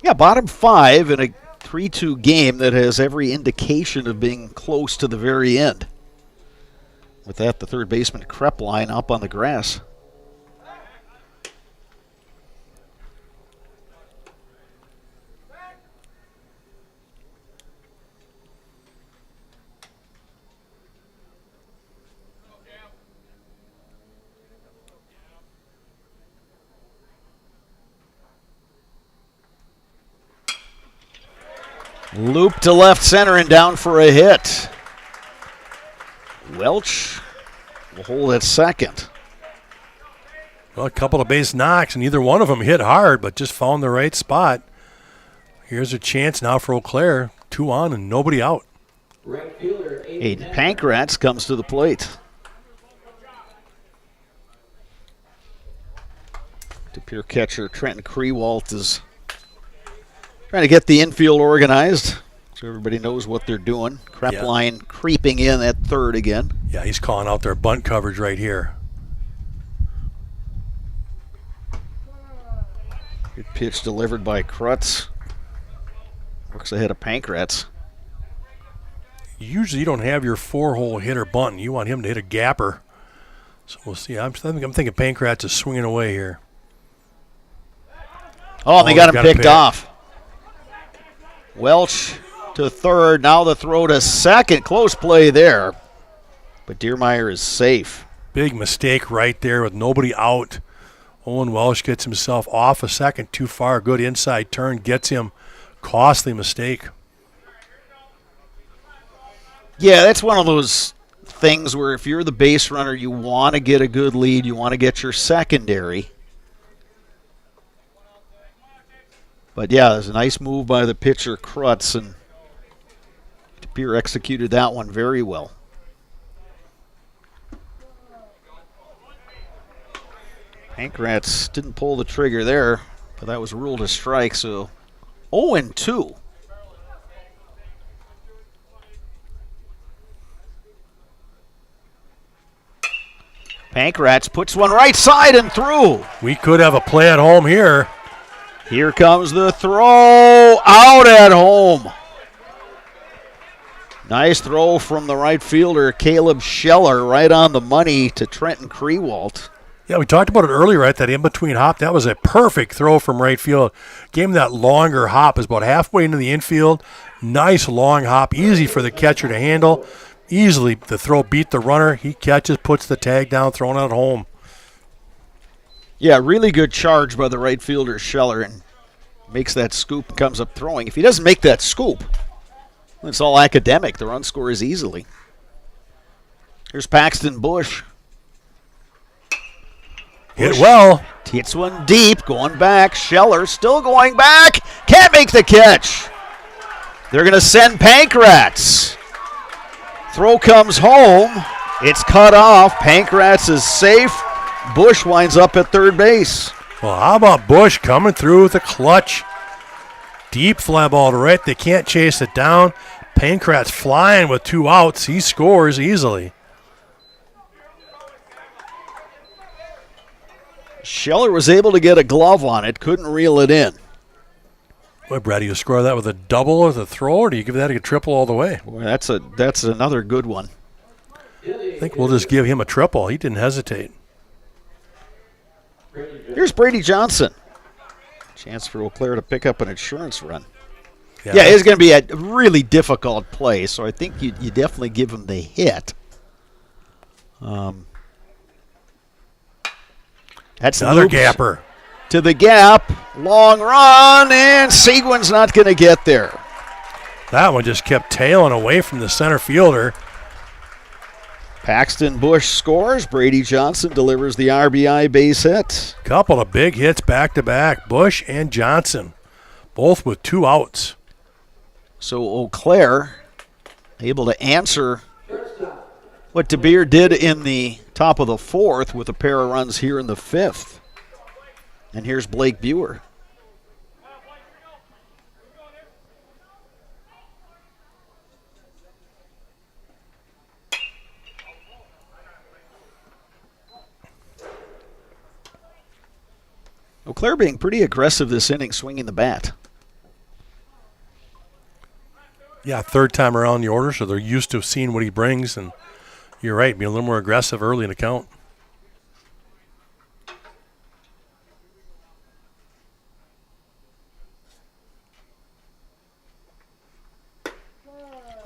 Yeah, bottom 5 in a 3-2 game that has every indication of being close to the very end. With that, the third baseman, Krepline, up on the grass. Loop to left center and down for a hit. Welch will hold at second. Well, a couple of base knocks, and neither one of them hit hard, but just found the right spot. Here's a chance now for Eau Claire. 2 on and nobody out. Aiden Pankratz comes to the plate. De Pere catcher Trenton Krewalt is trying to get the infield organized so everybody knows what they're doing. Line creeping in at third again. Yeah, he's calling out their bunt coverage right here. Good pitch delivered by Krutz. Works ahead of Pankratz. Usually you don't have your 4-hole hitter bunting. You want him to hit a gapper. So we'll see. I'm thinking Pankratz is swinging away here. Oh, they got him picked off. Welch to third. Now the throw to second. Close play there. But Deermeyer is safe. Big mistake right there with nobody out. Owen Welsh gets himself off a second too far. Good inside turn. Gets him. Costly mistake. Yeah, that's one of those things where if you're the base runner, you want to get a good lead. You want to get your secondary. But, yeah, there's a nice move by the pitcher, Krutz, and De Pere executed that one very well. Pankratz didn't pull the trigger there, but that was ruled a strike, so 0-2. Pankratz puts one right side and through. We could have a play at home here. Here comes the throw, out at home. Nice throw from the right fielder, Caleb Scheller, right on the money to Trenton Krewalt. Yeah, we talked about it earlier, right? That in-between hop, that was a perfect throw from right field. Gave him that longer hop, is about halfway into the infield. Nice long hop, easy for the catcher to handle. Easily the throw beat the runner. He catches, puts the tag down, throwing it home. Yeah, really good charge by the right fielder, Scheller, and makes that scoop and comes up throwing. If he doesn't make that scoop, it's all academic. The run scores easily. Here's Paxton Bush. Hit well. Hits one deep, going back. Scheller still going back. Can't make the catch. They're going to send Pankratz. Throw comes home. It's cut off. Pankratz is safe. Bush winds up at third base. Well, how about Bush coming through with a clutch? Deep fly ball to right. They can't chase it down. Pankratz flying with 2 outs. He scores easily. Scheller was able to get a glove on it, couldn't reel it in. Boy, Brad, do you score that with a double or the throw, or do you give that a triple all the way? Boy, that's another good one. I think we'll just give him a triple. He didn't hesitate. Here's Brady Johnson. Chance for Eau Claire to pick up an insurance run. Yeah, it's going to be a really difficult play, so I think you definitely give him the hit. That's another gapper. To the gap, long run, and Seguin's not going to get there. That one just kept tailing away from the center fielder. Paxton Bush scores. Brady Johnson delivers the RBI base hit. Couple of big hits back-to-back. Bush and Johnson, both with 2 outs. So Eau Claire able to answer what De Pere did in the top of the 4th with a pair of runs here in the 5th. And here's Blake Buer. Eau Claire being pretty aggressive this inning, swinging the bat. Yeah, 3rd time around the order, so they're used to seeing what he brings. And you're right, being a little more aggressive early in the count.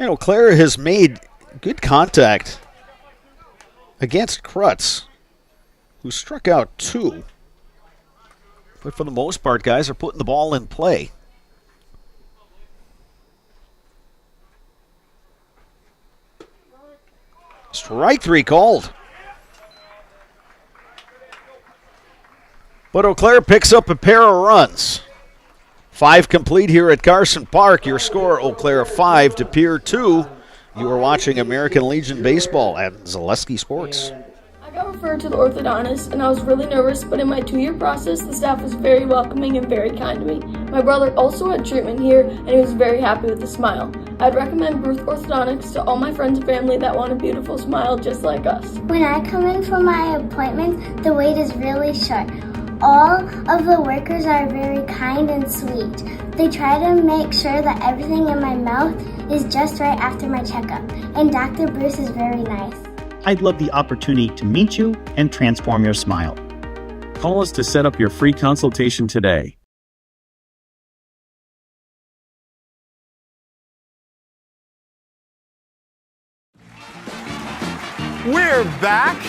And Eau Claire has made good contact against Krutz, who struck out 2. But for the most part, guys are putting the ball in play. Strike three called. But Eau Claire picks up a pair of runs. 5 complete here at Carson Park. Your score, Eau Claire 5, De Pere 2. You are watching American Legion Baseball at Zaleski Sports. I got referred to the orthodontist, and I was really nervous, but in my 2-year process, the staff was very welcoming and very kind to me. My brother also had treatment here, and he was very happy with the smile. I'd recommend Bruce Orthodontics to all my friends and family that want a beautiful smile just like us. When I come in for my appointment, the wait is really short. All of the workers are very kind and sweet. They try to make sure that everything in my mouth is just right after my checkup, and Dr. Bruce is very nice. I'd love the opportunity to meet you and transform your smile. Call us to set up your free consultation today. We're back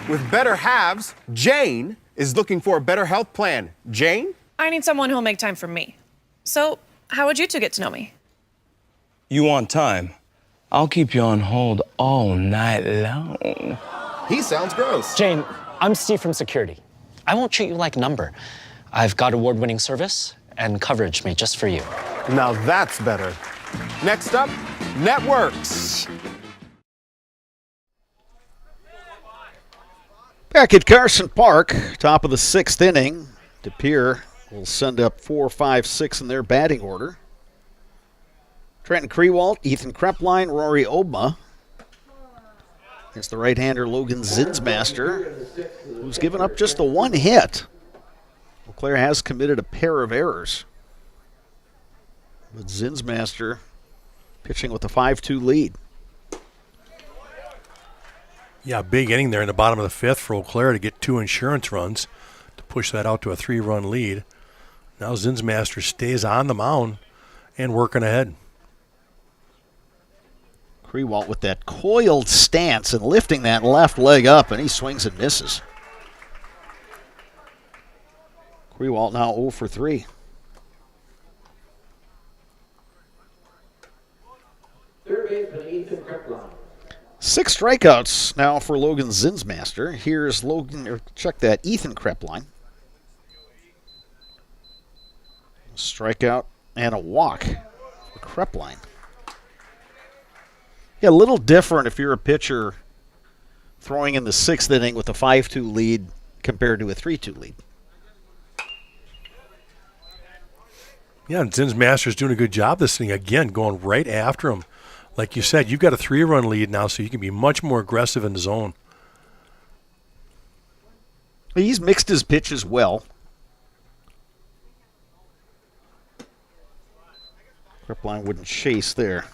with better halves. Jane is looking for a better health plan. Jane? I need someone who'll make time for me. So, how would you two get to know me? You want time? I'll keep you on hold all night long. He sounds gross. Jane, I'm Steve from security. I won't treat you like a number. I've got award-winning service and coverage made just for you. Now that's better. Next up, networks. Back at Carson Park, top of the 6th inning, De Pere will send up 4, 5, 6 in their batting order. Trenton Krewalt, Ethan Krepline, Rory Obma. It's the right-hander Logan Zinsmaster, who's given up just the 1 hit. Eau Claire has committed a pair of errors. But Zinsmaster pitching with a 5-2 lead. Yeah, big inning there in the bottom of the 5th for Eau Claire to get 2 insurance runs to push that out to a 3-run lead. Now Zinsmaster stays on the mound and working ahead. Krewalt with that coiled stance and lifting that left leg up, and he swings and misses. Krewalt now 0 for 3. Third baseman Ethan Krepline. 6 strikeouts now for Logan Zinsmaster. Here's Ethan Krepline. A strikeout and a walk for Krepline. Yeah, a little different if you're a pitcher throwing in the 6th inning with a 5-2 lead compared to a 3-2 lead. Yeah, and Zinsmaster's doing a good job this inning. Again, going right after him. Like you said, you've got a 3-run lead now, so you can be much more aggressive in the zone. He's mixed his pitches well. Krepline wouldn't chase there.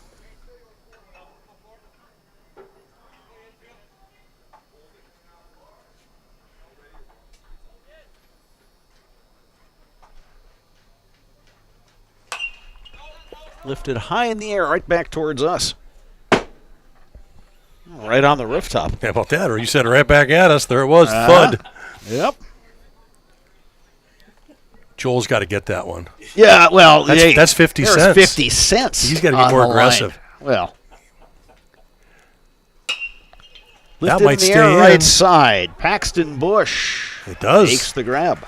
Lifted high in the air, right back towards us. Right on the rooftop. How about that? Or you sent it right back at us. There it was, thud. Yep. Joel's got to get that one. Yeah, well, that's 50 cents. There's 50 cents. He's got to be more aggressive. Well, that lifted might in the stay air in. right side. Paxton Bush. It does. Takes the grab.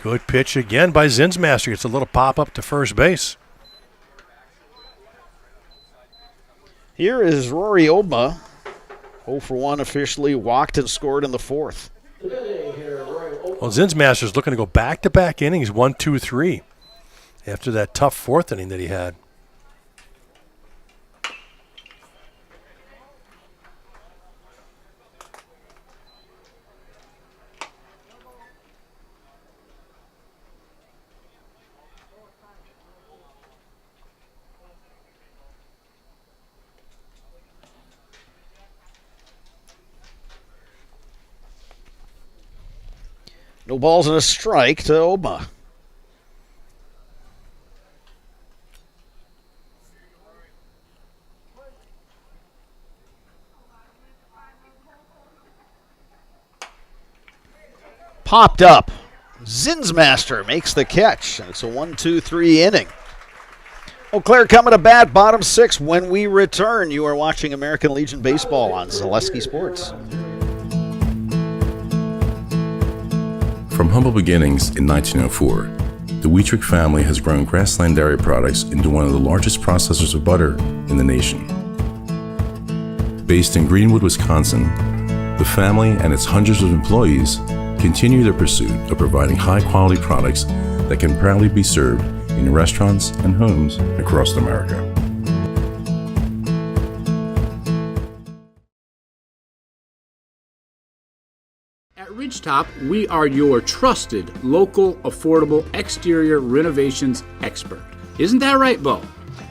Good pitch again by Zinsmaster. It's a little pop up to first base. Here is Rory Obma. 0 for 1 officially, walked and scored in the 4th. Well, Zinsmaster's looking to go back-to-back innings, 1, 2, 3, after that tough 4th inning that he had. No balls and a strike to Obma. Popped up. Zinsmaster makes the catch, and it's a 1-2-3 inning. Eau Claire coming to bat, bottom 6 when we return. You are watching American Legion Baseball on Zaleski Sports. From humble beginnings in 1904, the Wheatrick family has grown Grassland Dairy Products into one of the largest processors of butter in the nation. Based in Greenwood, Wisconsin, the family and its hundreds of employees continue their pursuit of providing high-quality products that can proudly be served in restaurants and homes across America. At Ridgetop, we are your trusted, local, affordable exterior renovations expert. Isn't that right, Bo?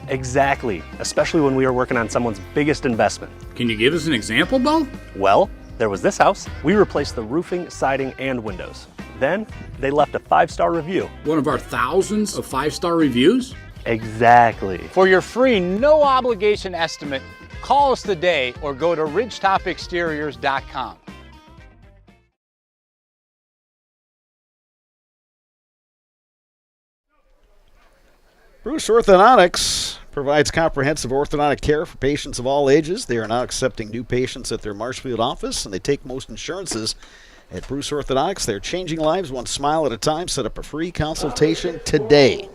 Exactly, especially when we are working on someone's biggest investment. Can you give us an example, Bo? Well, there was this house. We replaced the roofing, siding, and windows. Then, they left a 5-star review. One of our thousands of 5-star reviews? Exactly. For your free, no obligation estimate, call us today or go to ridgetopexteriors.com. Bruce Orthodontics provides comprehensive orthodontic care for patients of all ages. They are now accepting new patients at their Marshfield office, and they take most insurances. At Bruce Orthodontics, they're changing lives one smile at a time. Set up a free consultation today.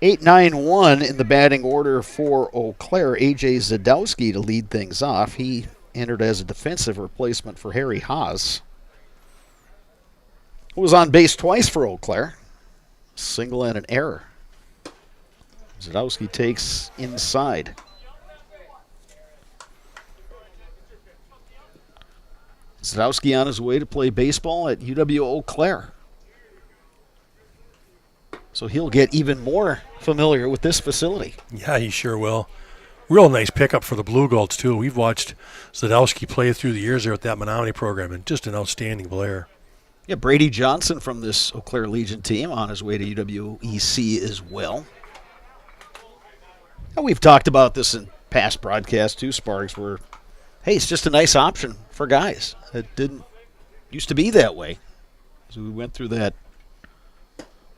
8-9-1 in the batting order for Eau Claire. A.J. Zadowski to lead things off. He entered as a defensive replacement for Harry Haas, who was on base twice for Eau Claire. Single and an error. Zadowski takes inside. Zadowski on his way to play baseball at UW Eau Claire. So he'll get even more familiar with this facility. Yeah, he sure will. Real nice pickup for the Blue Goats, too. We've watched Zadowski play through the years there at that Menominee program, and just an outstanding player. Yeah, Brady Johnson from this Eau Claire Legion team on his way to UWEC as well. And we've talked about this in past broadcasts too, Sparks, where, hey, it's just a nice option for guys. It didn't used to be that way. So we went through that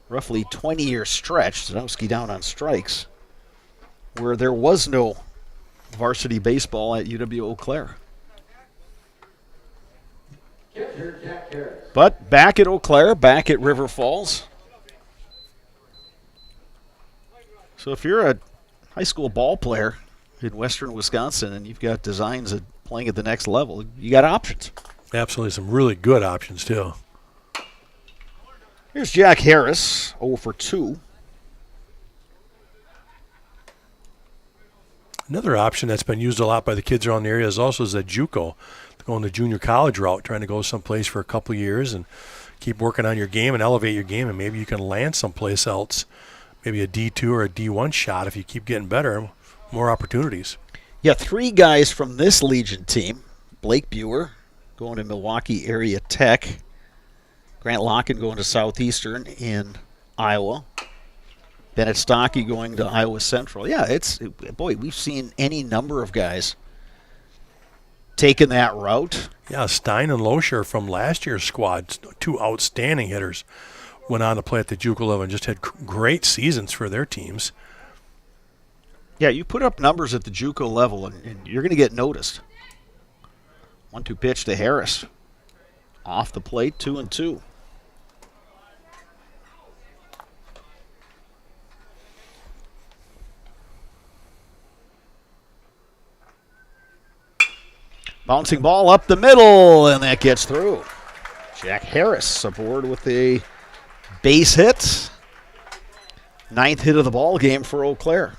roughly 20-year stretch, Zadowski down on strikes, where there was no varsity baseball at UW Eau Claire. But back at Eau Claire, back at River Falls. So if you're a high school ball player in western Wisconsin and you've got designs of playing at the next level, you got options. Absolutely, some really good options, too. Here's Jack Harris, 0 for 2. Another option that's been used a lot by the kids around the area is also that JUCO, going the junior college route, trying to go someplace for a couple of years and keep working on your game and elevate your game, and maybe you can land someplace else, maybe a D2 or a D1 shot if you keep getting better, more opportunities. Yeah, 3 guys from this Legion team. Blake Buer going to Milwaukee Area Tech. Grant Locken going to Southeastern in Iowa. Bennett Stockey going to Iowa Central. Yeah, boy, we've seen any number of guys taking that route. Yeah, Stein and Loescher from last year's squad, 2 outstanding hitters, went on to play at the JUCO level and just had great seasons for their teams. Yeah, you put up numbers at the JUCO level, and you're going to get noticed. 1-2 pitch to Harris. Off the plate, 2-2. Bouncing ball up the middle, and that gets through. Jack Harris aboard with a base hit. 9th hit of the ball game for Eau Claire.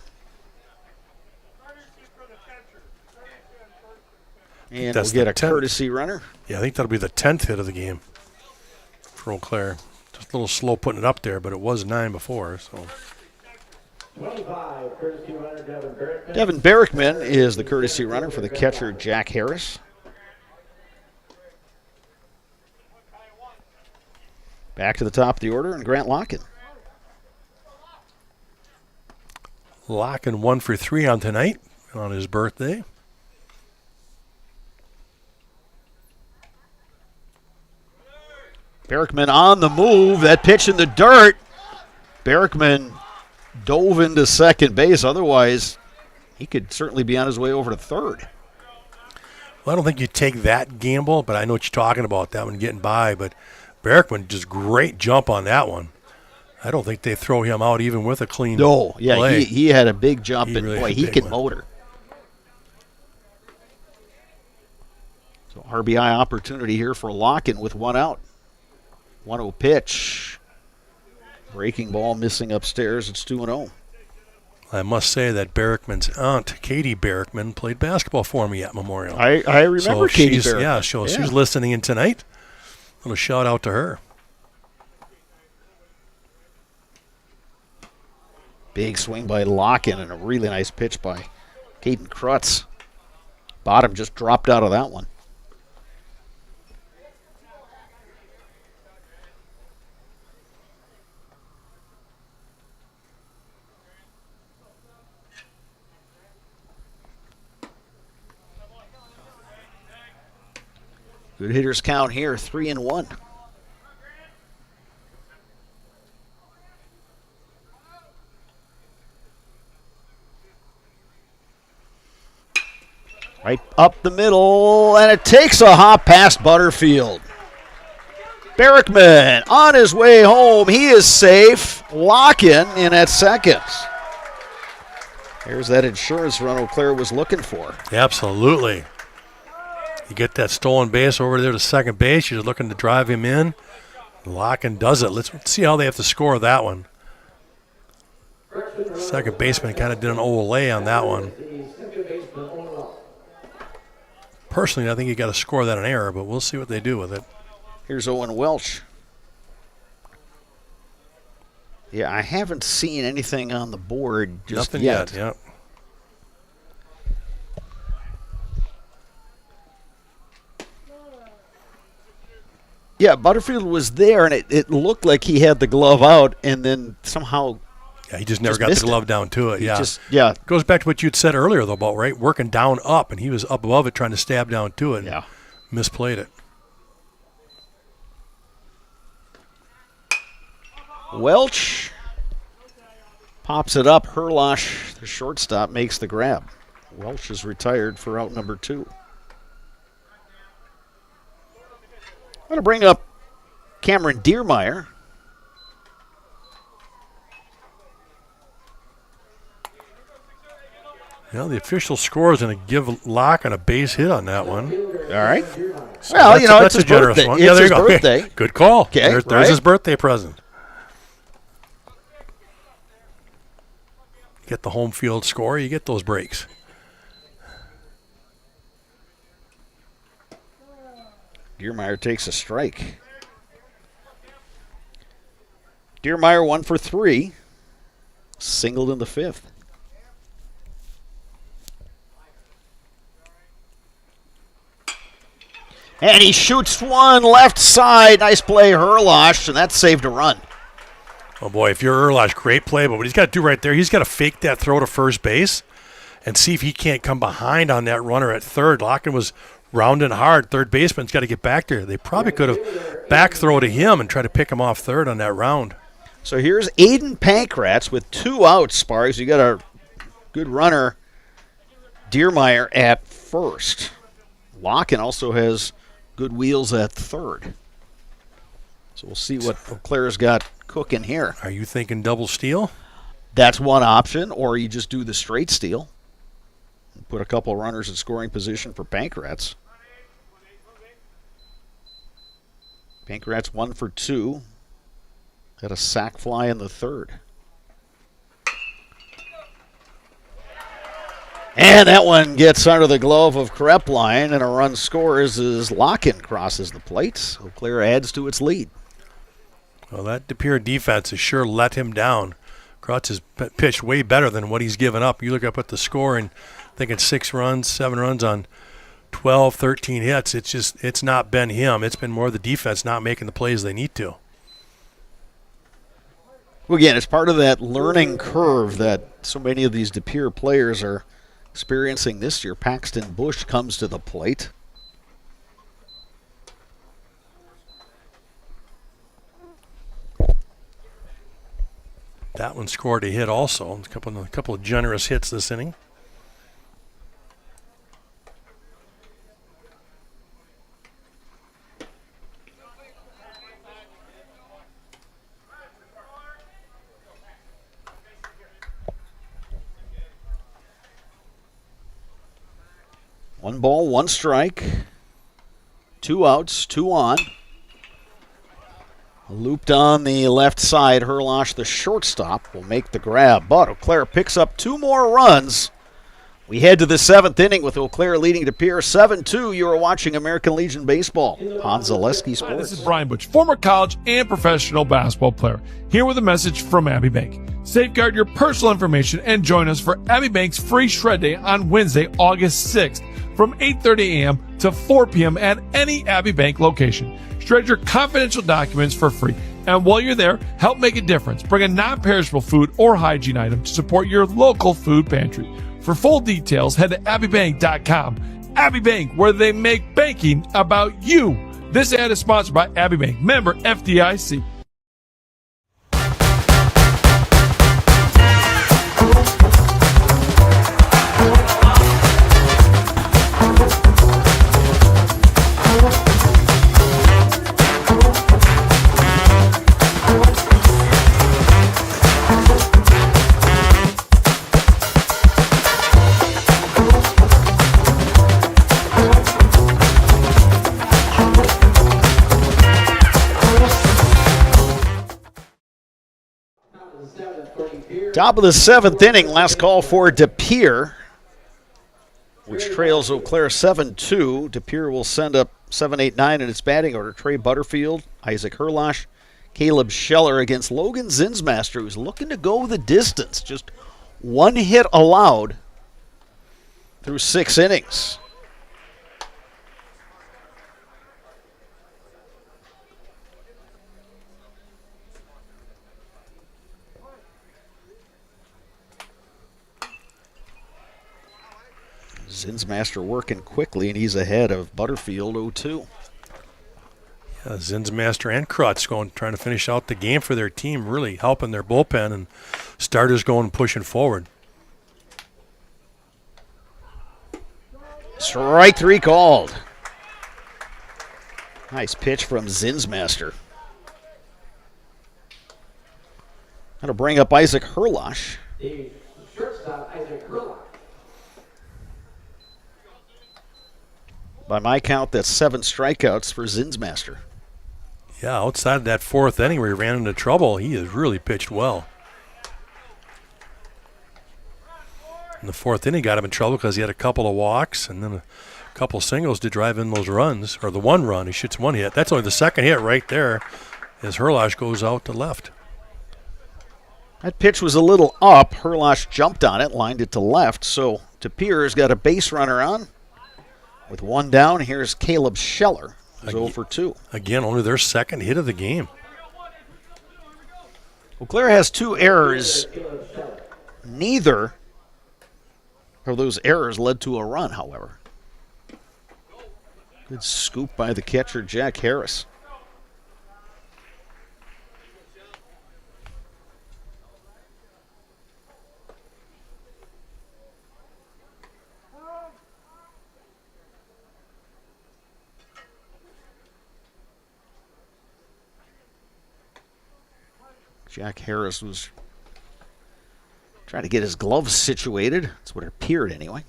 And we'll get a courtesy runner. Yeah, I think that'll be the 10th hit of the game for Eau Claire. Just a little slow putting it up there, but it was 9 before. So 25, courtesy runner Devin Berrickman. Devin Berrickman is the courtesy runner for the catcher Jack Harris. Back to the top of the order, and Grant Locken. Locken 1 for 3 on tonight on his birthday. Berkman on the move. That pitch in the dirt. Berkman dove into second base. Otherwise, he could certainly be on his way over to third. Well, I don't think you take that gamble, but I know what you're talking about, that one getting by. But Berkman, just great jump on that one. I don't think they throw him out even with a clean play. He had a big jump, and really boy, he can motor. So RBI opportunity here for Locken with one out. 1-0 pitch. Breaking ball missing upstairs. It's 2-0. I must say that Berkman's aunt, Katie Berkman, played basketball for me at Memorial. I remember Katie Berkman. Yeah, she's listening in tonight. A little shout out to her. Big swing by Locken and a really nice pitch by Caden Krutz. Bottom just dropped out of that one. Good hitters count here, 3-1. Right up the middle, and it takes a hop past Butterfield. Berkman on his way home. He is safe. Locken in at second. There's that insurance run Eau Claire was looking for. Absolutely. You get that stolen base over there to second base. You're looking to drive him in. Locken does it. Let's see how they have to score that one. Second baseman kind of did an Olay on that one. Personally, I think you got to score that an error, but we'll see what they do with it. Here's Owen Welch. Yeah, I haven't seen anything on the board just Nothing yet. Yep. Yeah, Butterfield was there, and it looked like he had the glove out, and then somehow he just never got the glove down to it. Goes back to what you'd said earlier, though, about working down up, and he was up above it trying to stab down to it and misplayed it. Welch pops it up. Herlosh, the shortstop, makes the grab. Welch is retired for out number 2. I'm going to bring up Cameron Diermeyer. Well, the official score is going to give Locken a base hit on that one. All right. So well, that's it's his a generous birthday. one. It's there his you go. birthday. Good call. Okay, there's his birthday present. Get the home field score, you get those breaks. Diermeyer takes a strike. Diermeyer 1 for 3. Singled in the 5th. And he shoots one left side. Nice play, Herlosh, and that saved a run. Oh, boy, if you're Herlosh, great play. But what he's got to do right there, he's got to fake that throw to first base and see if he can't come behind on that runner at third. Locken was rounding hard. Third baseman's got to get back there. They probably could have back throw to him and try to pick him off third on that round. So here's Aiden Pankratz with 2 outs, Sparks. You got a good runner, Diermeyer, at first. Locken also has good wheels at third. So we'll see what Eau Claire's got cooking here. Are you thinking double steal? That's one option, or you just do the straight steal. Put a couple runners in scoring position for Pankratz. Pankratz 1 for 2. Had a sac fly in the third. And that one gets under the glove of Krepline, and a run scores as Locken crosses the plate. Eau Claire adds to its lead. Well, that De Pere defense has sure let him down. Krutz has pitched way better than what he's given up. You look up at the score and thinking 6 runs, 7 runs on 12, 13 hits. It's not been him. It's been more the defense not making the plays they need to. Well, again, it's part of that learning curve that so many of these De Pere players are experiencing this year. Paxton Bush comes to the plate. That one scored a hit also. A couple of generous hits this inning. One ball, one strike. 2 outs, 2 on. Looped on the left side. Herlosh, the shortstop, will make the grab. But Eau Claire picks up 2 more runs. We head to the 7th inning with Eau Claire leading to Pere 7-2. You are watching American Legion Baseball on Zaleski Sports. Hi, this is Brian Butch, former college and professional basketball player, here with a message from Abbey Bank. Safeguard your personal information and join us for Abbey Bank's free shred day on Wednesday, August 6th from 8:30 a.m. to 4 p.m. at any Abbey Bank location. Shred your confidential documents for free. And while you're there, help make a difference. Bring a non-perishable food or hygiene item to support your local food pantry. For full details, head to abbeybank.com. Abbey Bank, where they make banking about you. This ad is sponsored by Abbey Bank, member FDIC. Top of the 7th inning, last call for De Pere, which trails Eau Claire 7-2. De Pere will send up 7, 8, 9 in its batting order. Trey Butterfield, Isaac Herlosh, Caleb Scheller against Logan Zinsmaster, who's looking to go the distance. Just 1 hit allowed through 6 innings. Zinsmaster working quickly, and he's ahead of Butterfield 0-2. Yeah, Zinsmaster and Krutz trying to finish out the game for their team, really helping their bullpen, and starters going pushing forward. Strike 3 called. Nice pitch from Zinsmaster. Got to bring up Isaac Herlosh. The shortstop, Isaac Herlosh. By my count, that's 7 strikeouts for Zinsmaster. Yeah, outside of that 4th inning where he ran into trouble, he has really pitched well. In the 4th inning, got him in trouble because he had a couple of walks and then a couple singles to drive in those runs, or the 1 run. He shoots 1 hit. That's only the 2nd hit right there as Herlosh goes out to left. That pitch was a little up. Herlosh jumped on it, lined it to left. So De Pere's got a base runner on. With 1 down, here's Caleb Scheller, who's 0 for 2. Again, only their 2nd hit of the game. Eau Claire has 2 errors. Neither of those errors led to a run, however. Good scoop by the catcher, Jack Harris. Jack Harris was trying to get his gloves situated. That's what it appeared anyway.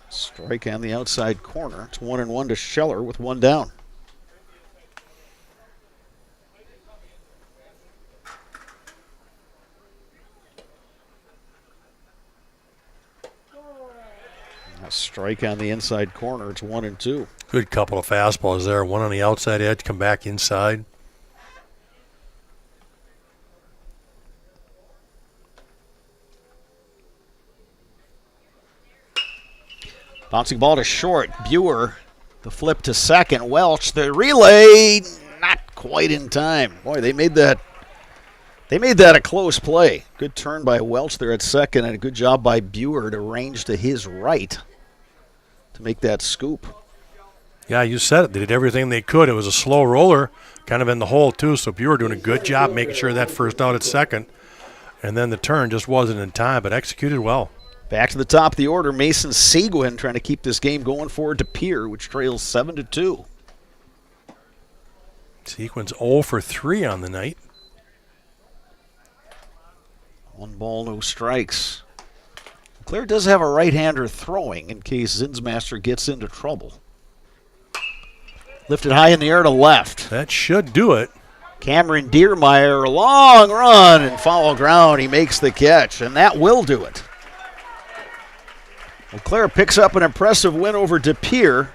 Strike on the outside corner. It's 1-1 to Scheller with 1 down. A strike on the inside corner. It's 1-2. Good couple of fastballs there. One on the outside edge, come back inside. Bouncing ball to short. Buer, the flip to second. Welch, the relay, not quite in time. Boy, they made that a close play. Good turn by Welch there at second, and a good job by Buer to range to his right to make that scoop. Yeah, you said it. They did everything they could. It was a slow roller, kind of in the hole, too. So Pere doing a good job making sure that first out at second. And then the turn just wasn't in time, but executed well. Back to the top of the order, Mason Seguin trying to keep this game going forward to Pere, which trails 7-2. Seguin's 0 for 3 on the night. 1 ball, no strikes. Eau Claire does have a right-hander throwing in case Zinsmaster gets into trouble. Lifted high in the air to left. That should do it. Cameron Diermeyer, long run and foul ground. He makes the catch, and that will do it. Eau Claire picks up an impressive win over De Pere.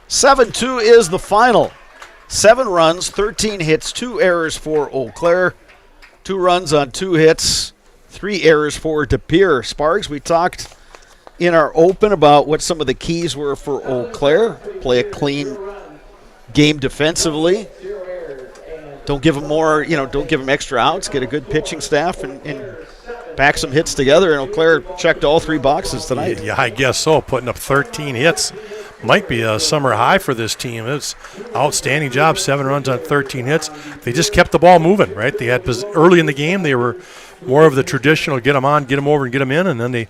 7-2 is the final. 7 runs, 13 hits, 2 errors for Eau Claire. 2 runs on 2 hits, 3 errors for De Pere. Sparks, we talked in our open about what some of the keys were for Eau Claire. Play a clean game defensively. Don't give them more, don't give them extra outs. Get a good pitching staff and back some hits together. And Eau Claire checked all 3 boxes tonight. Yeah, I guess so. Putting up 13 hits might be a summer high for this team. It's outstanding job. 7 runs on 13 hits. They just kept the ball moving, right? They had early in the game. They were more of the traditional get them on, get them over, and get them in. And then they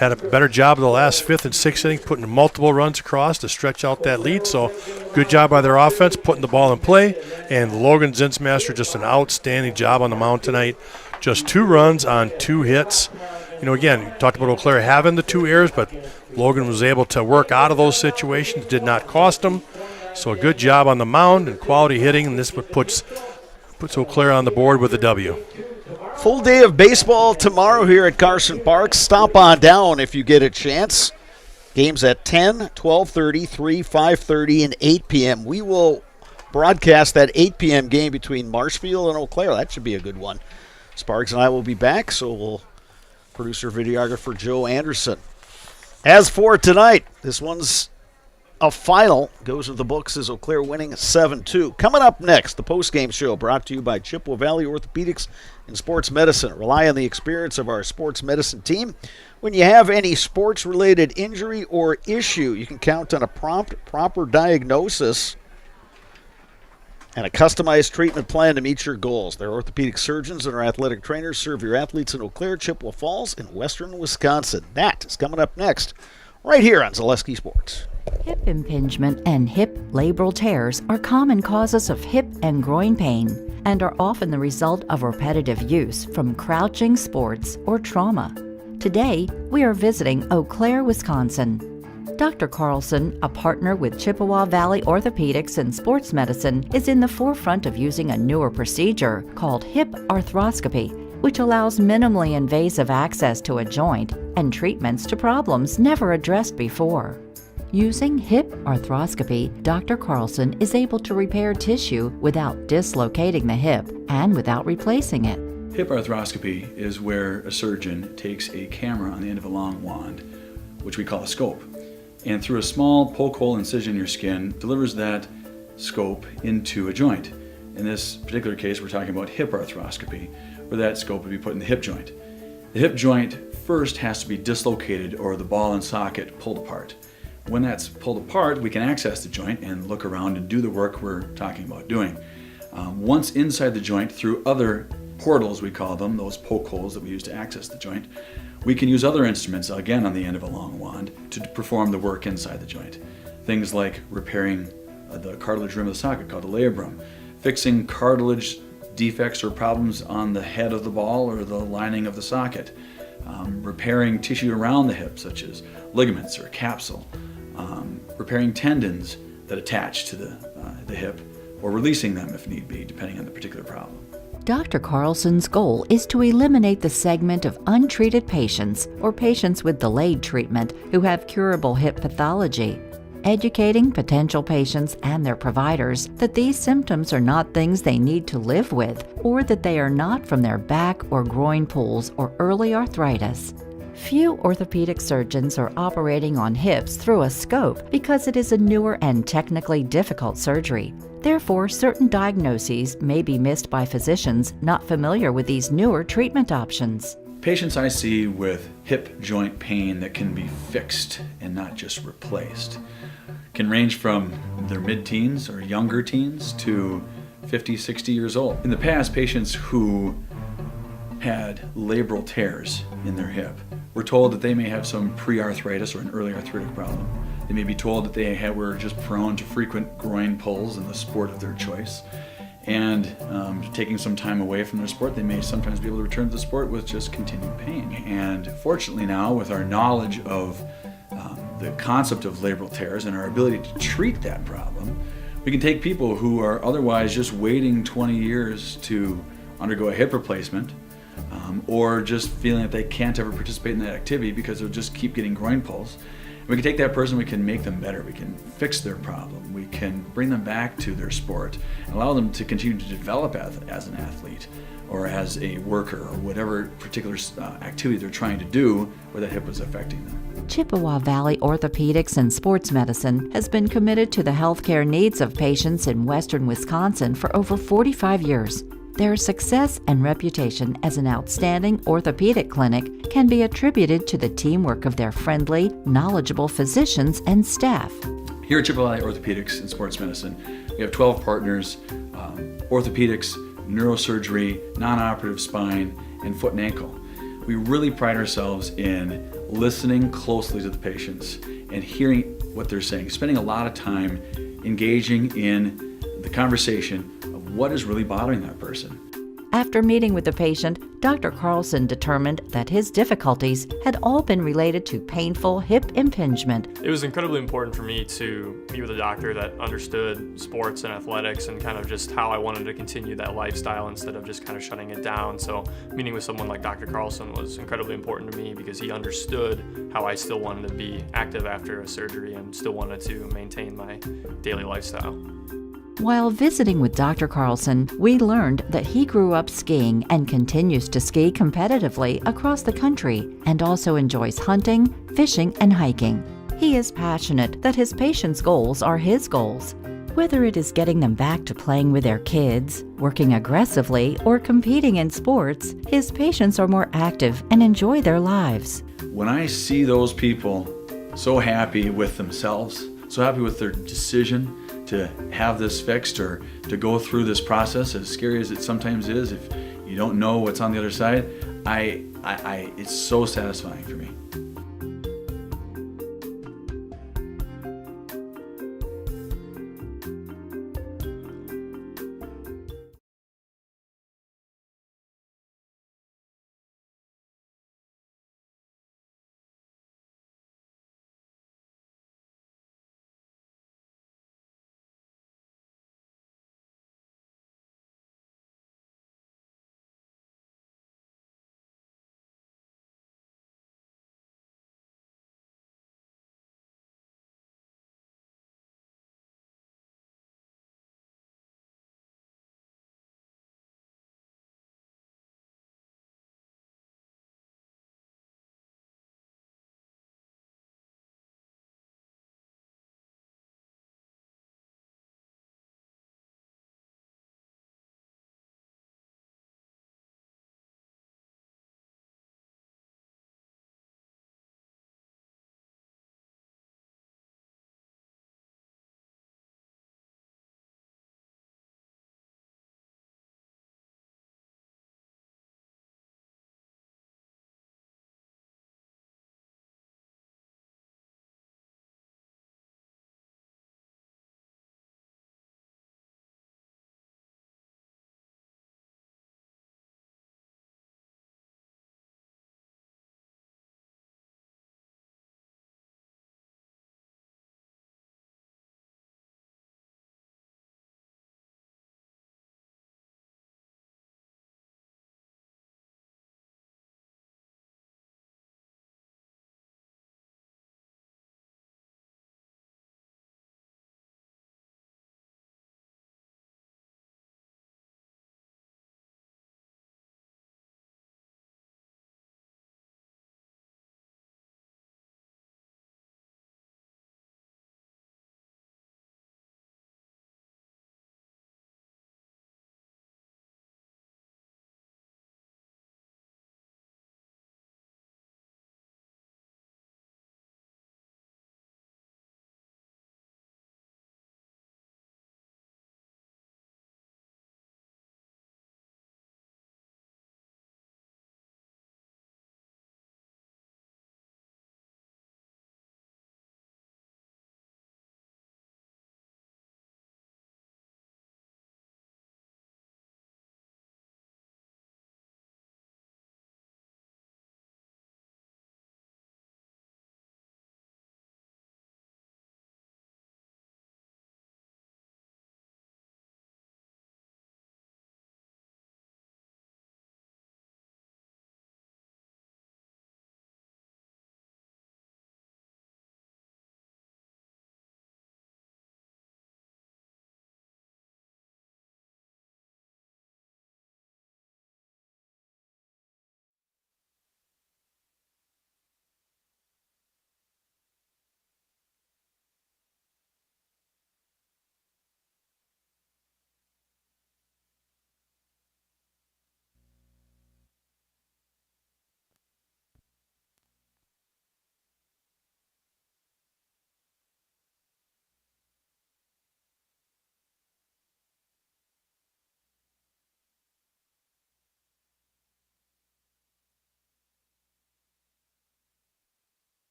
had a better job of the last 5th and 6th innings, putting multiple runs across to stretch out that lead. So good job by their offense, putting the ball in play. And Logan Zinsmaster, just an outstanding job on the mound tonight. Just 2 runs on 2 hits. Again, you talked about Eau Claire having the 2 errors, but Logan was able to work out of those situations, did not cost him. So a good job on the mound and quality hitting, and this puts Eau Claire on the board with a W. Full day of baseball tomorrow here at Carson Park. Stop on down if you get a chance. Games at 10, 12:30, 3, 5:30, and 8 p.m. We will broadcast that 8 p.m. game between Marshfield and Eau Claire. That should be a good one. Sparks and I will be back, so will producer videographer Joe Anderson. As for tonight, this one's a final. Goes in the books as Eau Claire winning 7-2. Coming up next, the postgame show brought to you by Chippewa Valley Orthopedics and Sports Medicine. Rely on the experience of our sports medicine team. When you have any sports-related injury or issue, you can count on a prompt, proper diagnosis and a customized treatment plan to meet your goals. Their orthopedic surgeons and our athletic trainers serve your athletes in Eau Claire, Chippewa Falls, and western Wisconsin. That is coming up next, right here on Zaleski Sports. Hip impingement and hip labral tears are common causes of hip and groin pain and are often the result of repetitive use from crouching sports or trauma. Today, we are visiting Eau Claire, Wisconsin. Dr. Carlson, a partner with Chippewa Valley Orthopedics and Sports Medicine, is in the forefront of using a newer procedure called hip arthroscopy, which allows minimally invasive access to a joint and treatments to problems never addressed before. Using hip arthroscopy, Dr. Carlson is able to repair tissue without dislocating the hip and without replacing it. Hip arthroscopy is where a surgeon takes a camera on the end of a long wand, which we call a scope, and through a small poke hole incision in your skin, delivers that scope into a joint. In this particular case, we're talking about hip arthroscopy, where that scope would be put in the hip joint. The hip joint first has to be dislocated or the ball and socket pulled apart. When that's pulled apart, we can access the joint and look around and do the work we're talking about doing. Once inside the joint, through other portals, we call them, those poke holes that we use to access the joint, we can use other instruments, again on the end of a long wand, to perform the work inside the joint. Things like repairing the cartilage rim of the socket, called the labrum, fixing cartilage defects or problems on the head of the ball or the lining of the socket, repairing tissue around the hip, such as ligaments or capsule, repairing tendons that attach to the hip, or releasing them if need be, depending on the particular problem. Dr. Carlson's goal is to eliminate the segment of untreated patients or patients with delayed treatment who have curable hip pathology, educating potential patients and their providers that these symptoms are not things they need to live with, or that they are not from their back or groin pulls or early arthritis. Few orthopedic surgeons are operating on hips through a scope because it is a newer and technically difficult surgery. Therefore, certain diagnoses may be missed by physicians not familiar with these newer treatment options. Patients I see with hip joint pain that can be fixed and not just replaced can range from their mid-teens or younger teens to 50, 60 years old. In the past, patients who had labral tears in their hip were told that they may have some pre-arthritis or an early arthritic problem. They may be told that they were just prone to frequent groin pulls in the sport of their choice. And taking some time away from their sport, they may sometimes be able to return to the sport with just continued pain. And fortunately now, with our knowledge of the concept of labral tears and our ability to treat that problem, we can take people who are otherwise just waiting 20 years to undergo a hip replacement, or just feeling that they can't ever participate in that activity because they'll just keep getting groin pulls. We can take that person, we can make them better, we can fix their problem, we can bring them back to their sport and allow them to continue to develop as an athlete or as a worker or whatever particular activity they're trying to do where that hip is affecting them. Chippewa Valley Orthopedics and Sports Medicine has been committed to the healthcare needs of patients in western Wisconsin for over 45 years. Their success and reputation as an outstanding orthopedic clinic can be attributed to the teamwork of their friendly, knowledgeable physicians and staff. Here at Chippewa Valley Orthopedics and Sports Medicine, we have 12 partners, orthopedics, neurosurgery, non-operative spine, and foot and ankle. We really pride ourselves in listening closely to the patients and hearing what they're saying, spending a lot of time engaging in the conversation of what is really bothering that person. After meeting with the patient, Dr. Carlson determined that his difficulties had all been related to painful hip impingement. It was incredibly important for me to meet with a doctor that understood sports and athletics and kind of just how I wanted to continue that lifestyle instead of just kind of shutting it down. So meeting with someone like Dr. Carlson was incredibly important to me because he understood how I still wanted to be active after a surgery and still wanted to maintain my daily lifestyle. While visiting with Dr. Carlson, we learned that he grew up skiing and continues to ski competitively across the country and also enjoys hunting, fishing, and hiking. He is passionate that his patients' goals are his goals. Whether it is getting them back to playing with their kids, working aggressively, or competing in sports, his patients are more active and enjoy their lives. When I see those people so happy with themselves, so happy with their decision to have this fixed or to go through this process, as scary as it sometimes is, if you don't know what's on the other side, it's so satisfying for me.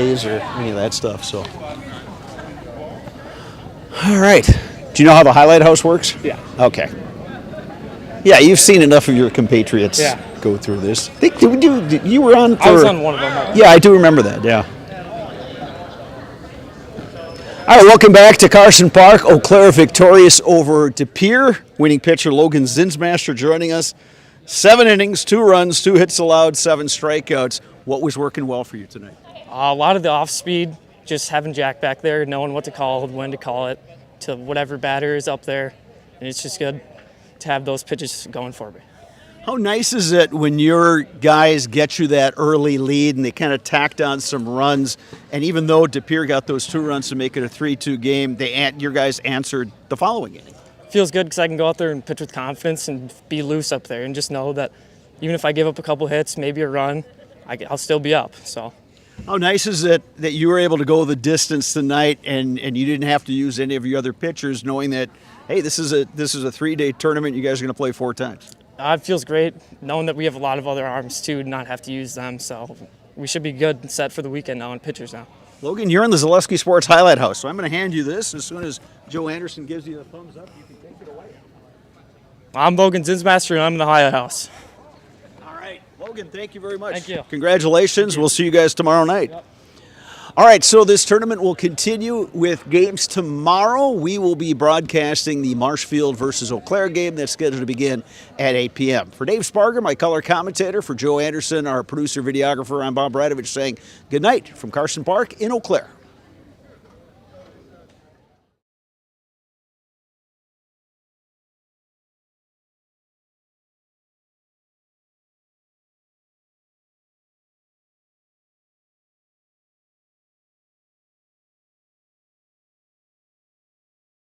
days or any of that stuff. So, all right. Do you know how the highlight house works? Yeah. Okay. Yeah, you've seen enough of your compatriots go through this. I think you were on. I was on one of them. Yeah, I do remember that. Yeah. All right, welcome back to Carson Park. Eau Claire victorious over De Pere. Winning pitcher Logan Zinsmaster joining us. 7 innings, 2 runs, 2 hits allowed, 7 strikeouts. What was working well for you tonight? A lot of the off speed, just having Jack back there, knowing what to call, when to call it, to whatever batter is up there. And it's just good to have those pitches going for me. How nice is it when your guys get you that early lead and they kind of tacked on some runs, and even though De Pere got those 2 runs to make it a 3-2 game, your guys answered the following inning? Feels good because I can go out there and pitch with confidence and be loose up there and just know that even if I give up a couple hits, maybe a run, I'll still be up. So, how nice is it that you were able to go the distance tonight and you didn't have to use any of your other pitchers, knowing that, hey, this is a 3-day tournament, you guys are going to play 4 times? It feels great knowing that we have a lot of other arms too, not have to use them. So we should be good and set for the weekend now and pitchers now. Logan, you're in the Zaleski Sports Highlight House, so I'm going to hand you this. As soon as Joe Anderson gives you the thumbs up, you can take it away. I'm Logan Zinsmaster, and I'm in the Highlight House. All right, Logan, thank you very much. Thank you. Congratulations. We'll see you guys tomorrow night. Yep. All right, so this tournament will continue with games tomorrow. We will be broadcasting the Marshfield versus Eau Claire game that's scheduled to begin at 8 p.m. For Dave Sparger, my color commentator, for Joe Anderson, our producer, videographer, I'm Bob Bradovich saying good night from Carson Park in Eau Claire.